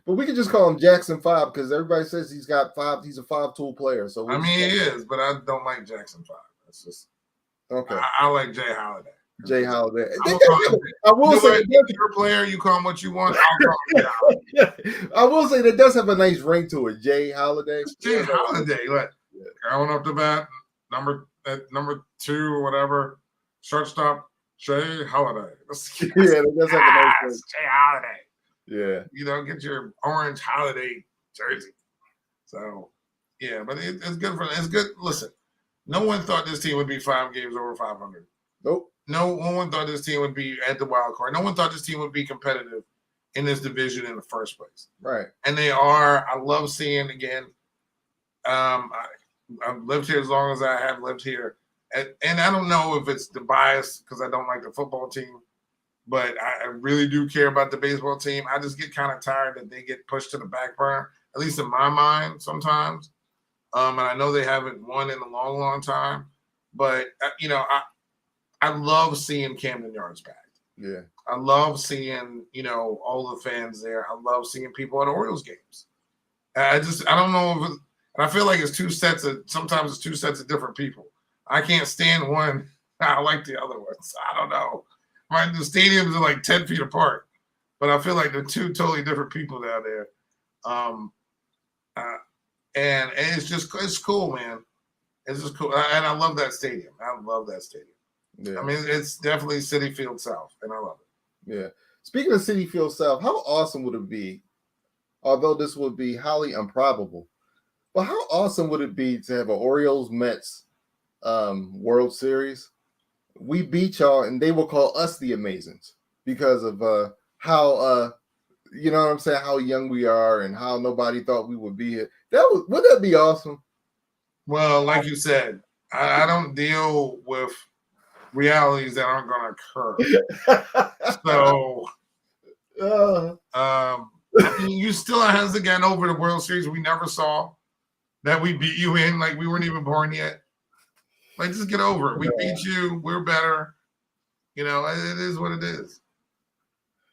But we could just call him Jackson 5 because everybody says he's got 5. He's a 5-tool player. So he is, but I don't like Jackson 5. That's just okay. I like Jay Holiday. Jay Holiday. I will say, your player, you call him what you want. I'll call him Jay Holiday. I will say that does have a nice ring to it. Jay Holiday. It's Jay Holiday. Like going up the bat, number 2 or whatever, shortstop Jay Holiday. That does have a nice ring. Jay Holiday. Yeah. Get your orange Holiday jersey. So yeah, but it's good for it's good. Listen, no one thought this team would be 5 games over 500. Nope. No one thought this team would be at the wild card. No one thought this team would be competitive in this division in the first place. Right. And they are. I love seeing again. I've lived here as long as I have lived here. And I don't know if it's the bias because I don't like the football team. but I really do care about the baseball team. I just get kind of tired that they get pushed to the back burner, at least in my mind sometimes. And I know they haven't won in a long, long time, but I love seeing Camden Yards back. Yeah. I love seeing, all the fans there. I love seeing people at Orioles games. I don't know and I feel like sometimes it's two sets of different people. I can't stand one. I like the other ones. I don't know. The stadiums are like 10 feet apart, but I feel like they're two totally different people down there. And it's cool, man. It's just cool. And I love that stadium. I love that stadium. Yeah. I mean, it's definitely Citi Field South, and I love it. Yeah. Speaking of Citi Field South, how awesome would it be, although this would be highly improbable, but how awesome would it be to have an Orioles-Mets World Series? We beat y'all, and they will call us the Amazings because of how, you know what I'm saying, how young we are and how nobody thought we would be here. Wouldn't that be awesome? Well, like you said, I don't deal with realities that aren't going to occur. So, I mean, you still hasn't gotten over the World Series we never saw that we beat you in, like we weren't even born yet. Like, just get over it. We beat you. We're better. It is what it is.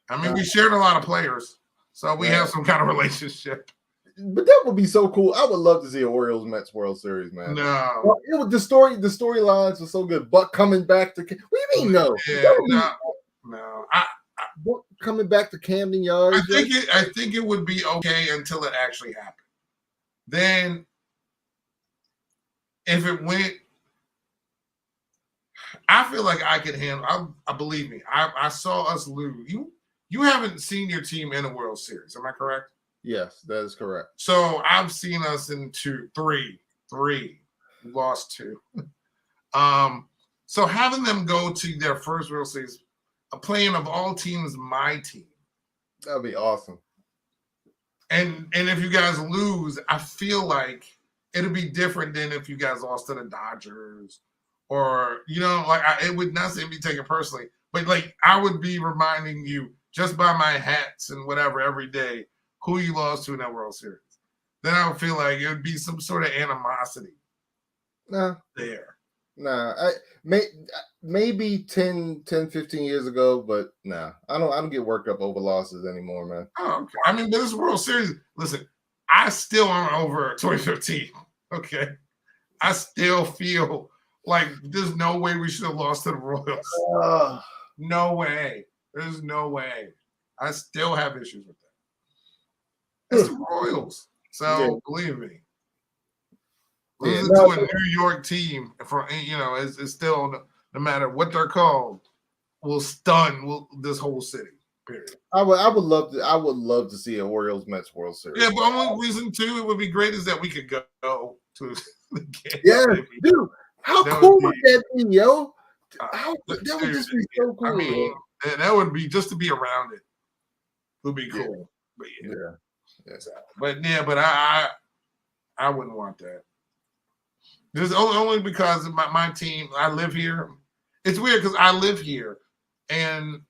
I mean, we shared a lot of players, so we have some kind of relationship. But that would be so cool. I would love to see an Orioles Mets World Series, man. No, well, the storylines were so good. Buck coming back to what do you mean no? Yeah, no. Buck coming back to Camden Yards. I think it would be okay until it actually happened. Then, if it went, I feel like I could handle. I believe me. I saw us lose. You haven't seen your team in a World Series. Am I correct? Yes, that is correct. So I've seen us in three. We lost two. So having them go to their first World Series, playing of all teams, my team. That'd be awesome. And if you guys lose, I feel like it'll be different than if you guys lost to the Dodgers or, it would not be taken personally, but like I would be reminding you just by my hats and whatever every day who you lost to in that World Series. Then I would feel like it would be some sort of animosity there. Maybe 10, 15 years ago, but I don't get worked up over losses anymore, man. Oh, okay. I mean, this World Series, listen, I still am over 2015. Okay. I still feel like there's no way we should have lost to the Royals. No way. There's no way. I still have issues with that. It's the Royals. So believe me. Losing to a New York team it's still, no matter what they're called, will stun this whole city. Period. I would love to see an Orioles Mets World Series. Yeah, but only reason too it would be great is that we could go to the game. Yeah, dude. How cool would that be, yo? That would just be so cool. I mean, that would be just to be around it. Would be cool. But but I wouldn't want that. Just only because of my team. I live here. It's weird because I live here, and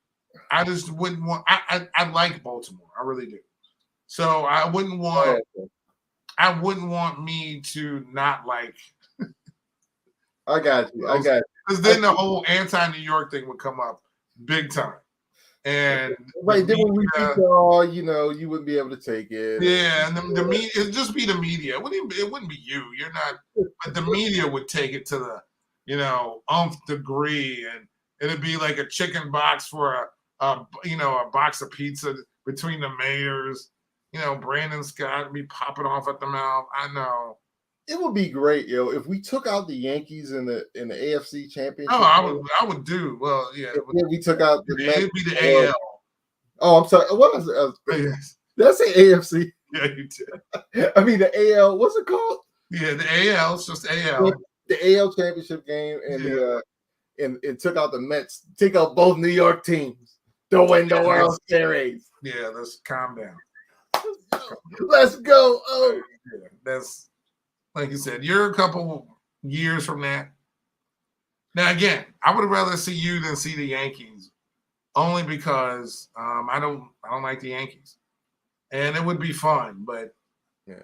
I just wouldn't want. I like Baltimore. I really do. So I wouldn't want. I wouldn't want me to not like. I got you. Because then the whole anti-New York thing would come up big time. And then when we beat y'all, you wouldn't be able to take it. Yeah, and the media, it'd just be the media. It wouldn't be you. You're not, but the media would take it to the, umph degree, and it'd be like a chicken box for a box of pizza between the mayors. Brandon Scott would be popping off at the mouth. I know. It would be great, if we took out the Yankees in the AFC Championship. Oh, I would do. Well, yeah. If we took out the Mets. It'd be the AL. Oh, I'm sorry. What was it? Did I say AFC? Yeah, you did. I mean the AL. What's it called? Yeah, the AL. It's just AL. The AL Championship game, and and took out the Mets. Take out both New York teams to win the World Series. Yeah, let's calm down. Let's go. Oh, yeah, that's. Like you said, you're a couple years from that. Now, again, I would rather see you than see the Yankees only because I don't like the Yankees, and it would be fun, but Yeah.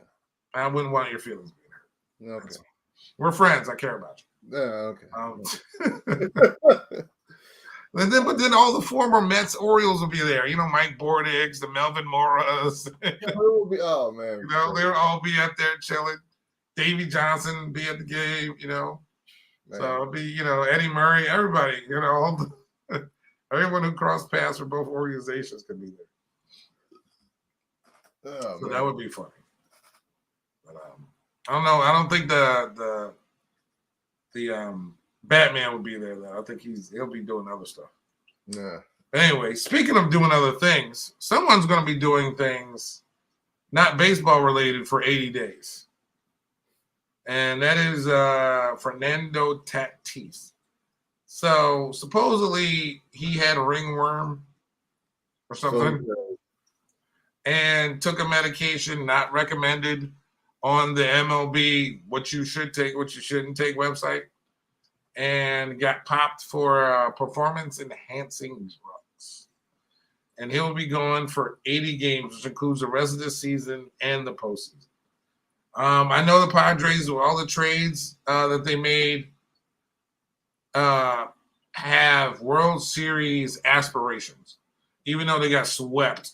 I wouldn't want your feelings being hurt. Okay. We're friends. I care about you. Yeah. Okay. But then all the former Mets, Orioles will be there. You know, Mike Bordick, the Melvin Moras. Oh man. You know, they'll all be out there chilling. Davey Johnson be at the game. You know, Man. so it'll be Eddie Murray, everybody. You know, everyone who crossed paths for both organizations could be there. Oh, So man. that would be funny. But I don't know. I don't think the Batman would be there though. I think he'll be doing other stuff. Yeah. Anyway, speaking of doing other things, someone's going to be doing things not baseball related for 80 days. And that is Fernando Tatis. So supposedly he had a ringworm or something and took a medication not recommended on the MLB, what you should take, what you shouldn't take website, and got popped for performance enhancing drugs. And he'll be gone for 80 games, which includes the rest of the season and the postseason. I know the Padres, with all the trades that they made, have World Series aspirations, even though they got swept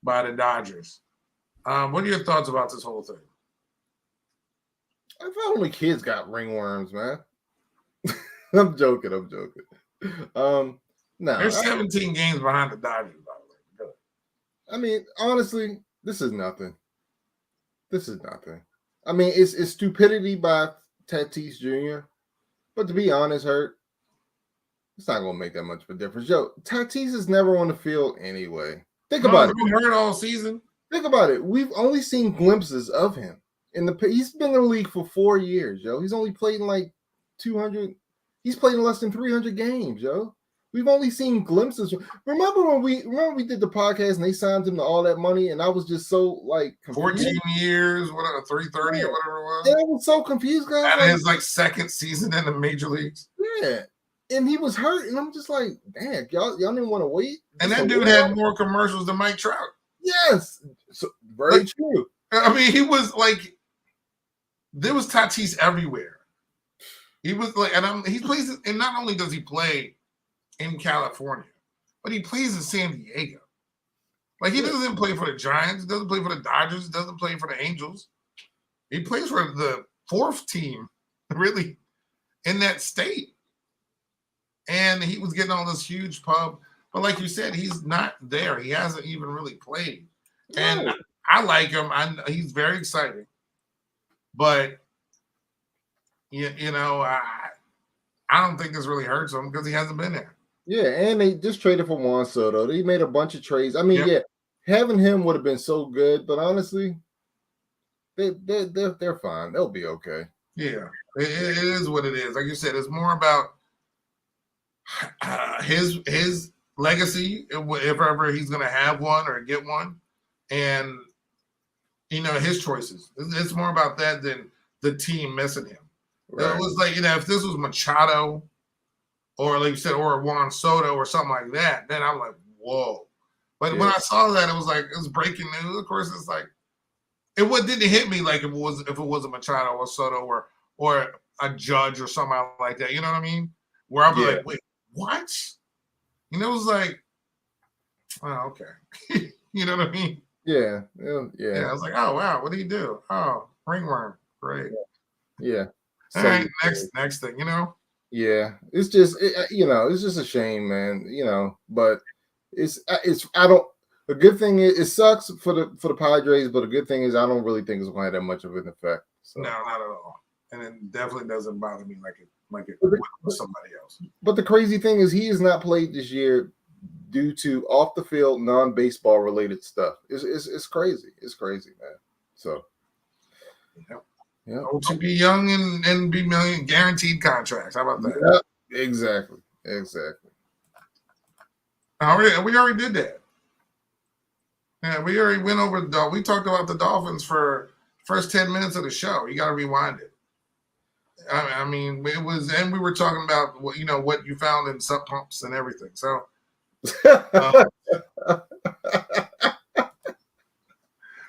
by the Dodgers. What are your thoughts about this whole thing? I thought only kids got ringworms, man. I'm joking. No, They're 17 games behind the Dodgers, by the way. I mean, honestly, this is nothing. I mean, it's stupidity by Tatis Jr. But to be honest, Hurt, it's not gonna make that much of a difference. Yo, Tatis is never on the field anyway. Think about it. He's been hurt all season. Think about it. We've only seen glimpses of him. He's been in the league for 4 years, yo. He's only played in like 200. He's played in less than 300 games, yo. We've only seen glimpses. Remember when we did the podcast and they signed him to all that money, and I was just so like confused. 14 years, whatever, 330 or whatever it was. And I was so confused, guys. That is like second season in the major leagues. Yeah, and he was hurt, and I'm just like, damn, y'all didn't want to wait. And that dude had more commercials than Mike Trout. Yes, so, very true. I mean, he was like, there was Tatis everywhere. He was like, he plays, and not only does he play in California, but he plays in San Diego. Like, he doesn't play for the Giants, doesn't play for the Dodgers, doesn't play for the Angels. He plays for the fourth team, really, in that state. And he was getting all this huge pub. But like you said, he's not there. He hasn't even really played. No. And I like him. He's very exciting. But, I don't think this really hurts him because he hasn't been there. Yeah, and they just traded for Juan Soto. They made a bunch of trades. I mean, yeah, having him would have been so good. But honestly, they're fine. They'll be okay. Yeah, it is what it is. Like you said, it's more about his legacy, if ever he's going to have one or get one, and his choices. It's more about that than the team missing him. Right. It was like, if this was Machado or like you said, or Juan Soto or something like that, then I'm like, whoa. But when I saw that, it was breaking news. Of course, it's like didn't hit me like if it was a Machado or Soto or a Judge or something like that. You know what I mean? Where I'll be like, wait, what? It was like, oh, okay. You know what I mean? Yeah. I was like, oh wow, what do you do? Oh, ringworm, great. Yeah. All right, next thing, Yeah, it's just it's just a shame, man. But the good thing is it sucks for the Padres, but the good thing is I don't really think it's going to have that much of an effect. So. No, not at all, and it definitely doesn't bother me like it would with somebody else. But the crazy thing is he has not played this year due to off the field non-baseball related stuff. It's crazy. It's crazy, man. So. Yeah. To be young and be million guaranteed contracts. How about that? Yeah, exactly. We already did that. Yeah, we already went over we talked about the Dolphins for first 10 minutes of the show. You got to rewind it. I mean, it was, and we were talking about what you found in sub pumps and everything. So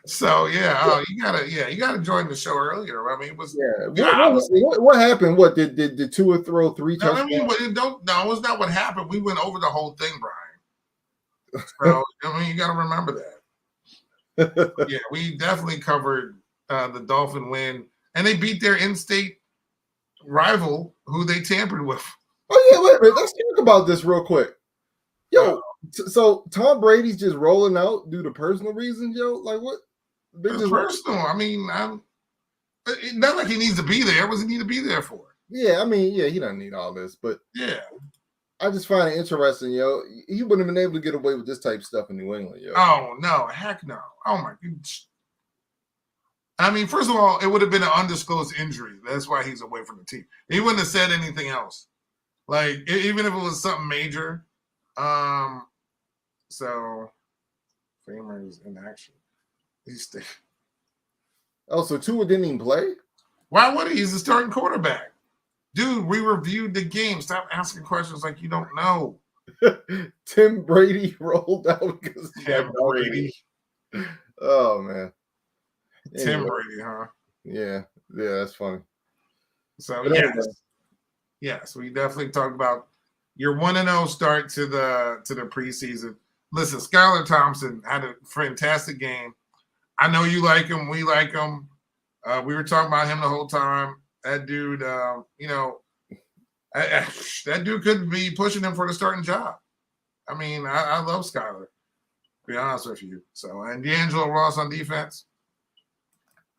So yeah, you gotta join the show earlier. I mean, it was What happened? What did Tua throw 3 touchdowns? I mean, it's not what happened. We went over the whole thing, Brian. So I mean, you got to remember that. Yeah, we definitely covered the Dolphin win, and they beat their in-state rival, who they tampered with. Oh yeah, wait a minute. Let's talk about this real quick. Yo, so Tom Brady's just rolling out due to personal reasons, yo. Like what? It's personal. I mean, it's not like he needs to be there. What does he need to be there for? Yeah, I mean, he doesn't need all this, but yeah, I just find it interesting, yo. He wouldn't have been able to get away with this type of stuff in New England, yo. Oh no, heck no. Oh my goodness. I mean, first of all, it would have been an undisclosed injury. That's why he's away from the team. He wouldn't have said anything else. Like even if it was something major. So Famer's in action. So Tua didn't even play? Why would he? He's the starting quarterback. Dude, we reviewed the game. Stop asking questions like you don't know. Tim Brady rolled out because Tim Brady. Oh man. Tim Brady, huh? Yeah, that's funny. So yes, we definitely talked about your 1-0 start to the preseason. Listen, Skylar Thompson had a fantastic game. I know you like him. We like him. We were talking about him the whole time. That dude, that dude could be pushing him for the starting job. I mean, I love Skylar, to be honest with you. So, and D'Angelo Ross on defense.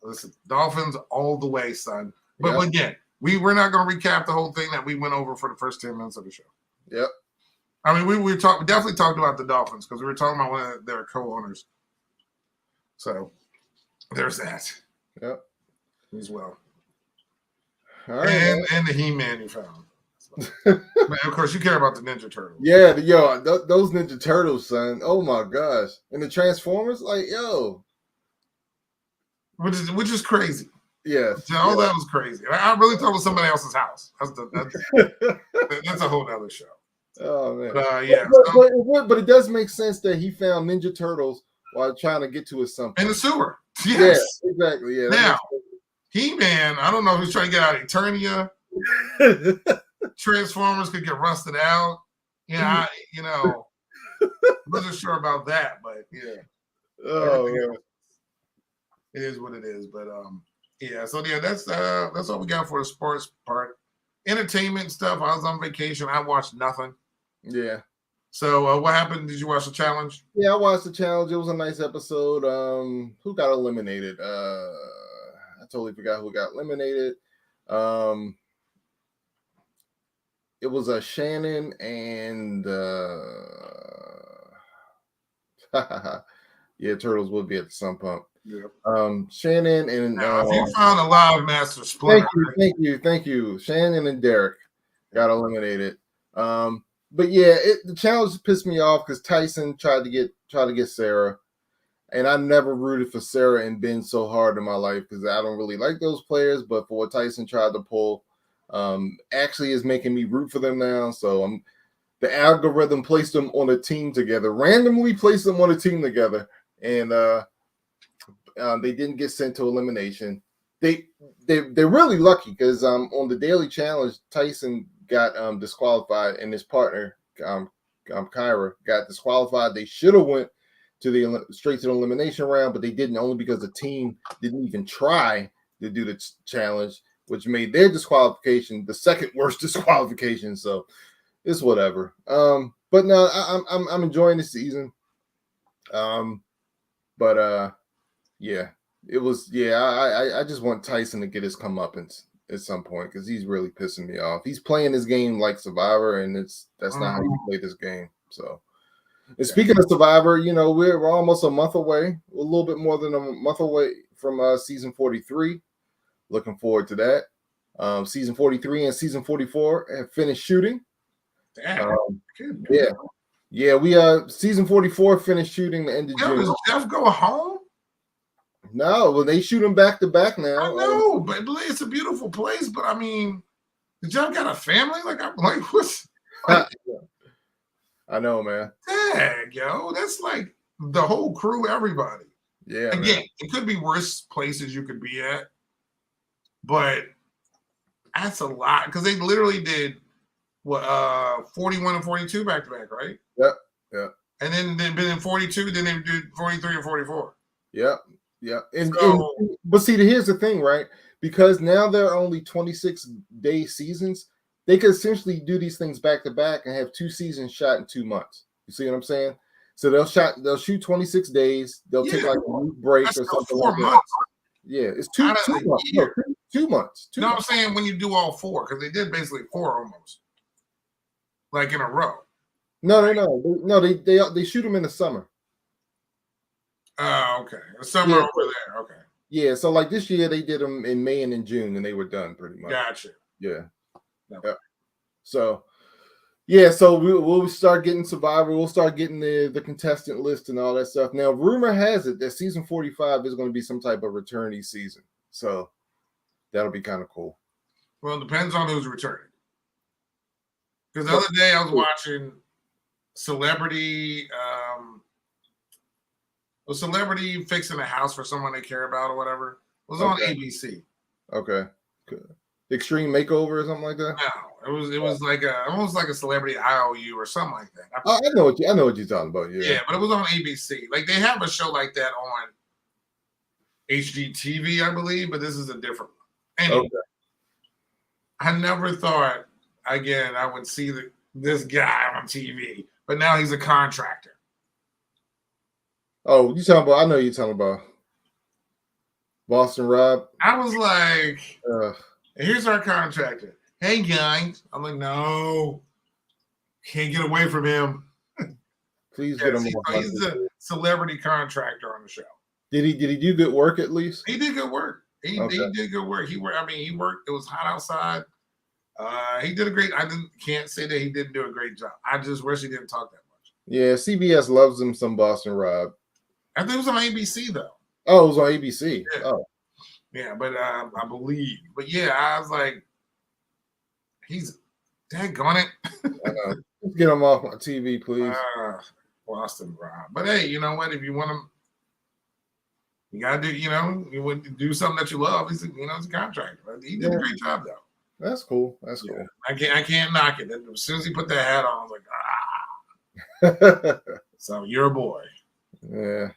Listen, Dolphins all the way, son. But again, we're not going to recap the whole thing that we went over for the first 10 minutes of the show. Yep. I mean, we definitely talked about the Dolphins because we were talking about one of their co-owners. So there's that. Yep. As well. All right, and the He-Man you found. So. Man, of course, you care about the Ninja Turtles. Yeah, those Ninja Turtles, son. Oh my gosh. And the Transformers, like, yo. Which is crazy. Yeah. That was crazy. I really thought it was somebody else's house. That's a whole other show. Oh man. But it does make sense that he found Ninja Turtles while trying to get to his something. In the sewer. Yes. Yeah, exactly. Yeah. Now, He-Man, I don't know if he's trying to get out of Eternia. Transformers could get rusted out. Yeah, wasn't sure about that, but yeah. Oh, yeah. It is what it is. But that's all we got for the sports part. Entertainment stuff. I was on vacation. I watched nothing. Yeah. So what happened? Did you watch the challenge? Yeah, I watched the challenge. It was a nice episode. Who got eliminated? I totally forgot who got eliminated. It was Shannon and Turtles would be at the Sun Pump. Yeah. Shannon and you found a live master split. Thank you. Shannon and Derek got eliminated. But yeah, the challenge pissed me off because Tyson tried to get Sarah, and I never rooted for Sarah and Ben so hard in my life because I don't really like those players. But for what Tyson tried to pull, actually is making me root for them now. So the algorithm placed them on a team together, randomly placed them on a team together, and they didn't get sent to elimination. They're really lucky because on the daily challenge, Tyson got disqualified and his partner Kyra got disqualified. They should have went to straight to the elimination round, but they didn't, only because the team didn't even try to do the challenge, which made their disqualification the second worst disqualification. So it's whatever. But no, I'm enjoying the season. Yeah, it was. Yeah, I just want Tyson to get his comeuppance at some point because he's really pissing me off. He's playing this game like Survivor, and that's not how you play this game. So, and speaking of Survivor, we're almost a month away, a little bit more than a month away from season 43. Looking forward to that. Season 43 and season 44 have finished shooting. Yeah. We season 44 finished shooting the end of June. Does Jeff go home? No, well, they shoot him back to back now. I know, but it's a beautiful place. But I mean, did Jeff got a family? Like, I'm like, what's? I know, man. Dang, yo, that's like the whole crew, everybody. Yeah, Again, man. it could be worse places you could be at, but that's a lot because they literally did what 41 and 42 back to back, right? Yep. Yeah. And then they've been in 42, then they did 43 and 44. Yep. Yeah. And So, but see, here's the thing, right? Because now there are only 26-day seasons, they could essentially do these things back to back and have 2 seasons shot in 2 months. You see what I'm saying? So they'll shoot 26 days. They'll take like a week break that's or still something 4 like months. that. Yeah, it's 2 Out of the months. year. No, 2 months. You know what I'm saying? When you do all 4, because they did basically 4 almost, like in a row. No. They shoot them in the summer. Oh, okay. The summer over there. Okay. Yeah, so like this year they did them in May and in June, and they were done pretty much. Gotcha. Yeah. No. Yeah. So, yeah, so we'll start getting Survivor. We'll start getting the contestant list and all that stuff. Now, rumor has it that season 45 is going to be some type of returnee season. So that'll be kind of cool. Well, it depends on who's returning. Because the other day I was watching Celebrity fixing a house for someone they care about or whatever. It was on ABC. Okay. Good. Extreme Makeover or something like that? No, it was like almost like a Celebrity IOU or something like that. I know what you're talking about. Yeah, but it was on ABC. Like they have a show like that on HGTV, I believe, but this is a different one. Anyway, I never thought again I would see this guy on TV, but now he's a contractor. Oh, you talking about? I know you're talking about Boston Rob. I was like, here's our contractor. Hey guys, I'm like, no, can't get away from him. Please get him. He's the celebrity contractor on the show. Did he do good work at least? He did good work. He did good work. He worked. It was hot outside. He did a great. Can't say that he didn't do a great job. I just wish he didn't talk that much. Yeah, CBS loves him some Boston Rob. I think it was on ABC though. Oh, it was on ABC. Yeah. Oh, yeah, but I believe. But yeah, I was like, he's daggone it. Let's get him off my TV, please. Boston Rob. But hey, you know what? If you want him, you gotta do. You would do something that you love. He's a contractor. He did a great job though. That's cool. That's cool. I can't knock it. As soon as he put that hat on, I was like, So you're a boy. Yeah.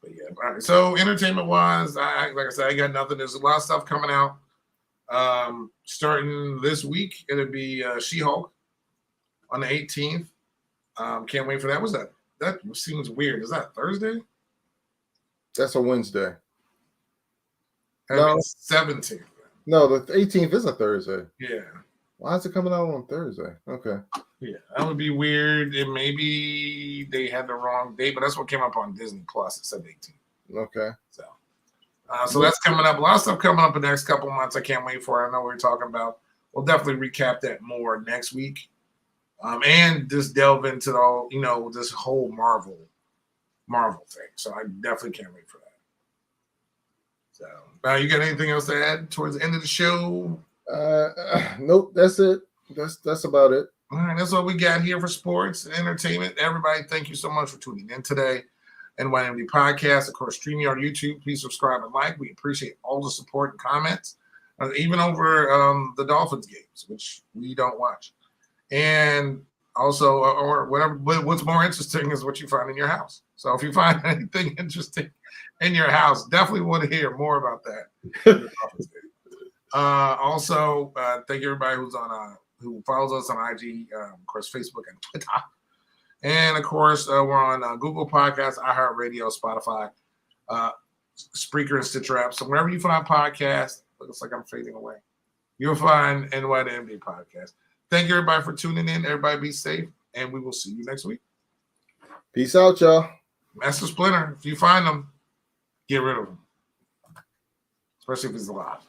But yeah. All right. So entertainment wise, like I said, I got nothing. There's a lot of stuff coming out. Starting this week, it'll be She-Hulk on the 18th. Can't wait for that. What's that? That seems weird. Is that Thursday? That's a Wednesday. No, 17th. No, the 18th is a Thursday. Yeah. Why is it coming out on Thursday? Okay. Yeah, that would be weird. And maybe they had the wrong date, but that's what came up on Disney Plus. It said 18th. Okay. So that's coming up. A lot of stuff coming up in the next couple of months. I can't wait for it. I know we're talking about. We'll definitely recap that more next week. And just delve into all, this whole Marvel thing. So I definitely can't wait for that. So, you got anything else to add towards the end of the show? Nope, that's it. That's about it. All right, that's what we got here for sports and entertainment. Everybody, thank you so much for tuning in today. NYMD Podcast, of course, streaming on YouTube. Please subscribe and like. We appreciate all the support and comments, even over the Dolphins games, which we don't watch. And also, or whatever, but what's more interesting is what you find in your house. So if you find anything interesting in your house, definitely want to hear more about that. Also, thank you everybody who follows us on IG, of course, Facebook and Twitter. And of course, we're on Google Podcasts, iHeartRadio, Spotify, Spreaker, and Stitcher apps. So wherever you find podcasts, looks like I'm fading away, you'll find NYMD Podcast. Thank you everybody for tuning in. Everybody be safe, and we will see you next week. Peace out, y'all. Master Splinter, if you find them, get rid of them, especially if he's alive.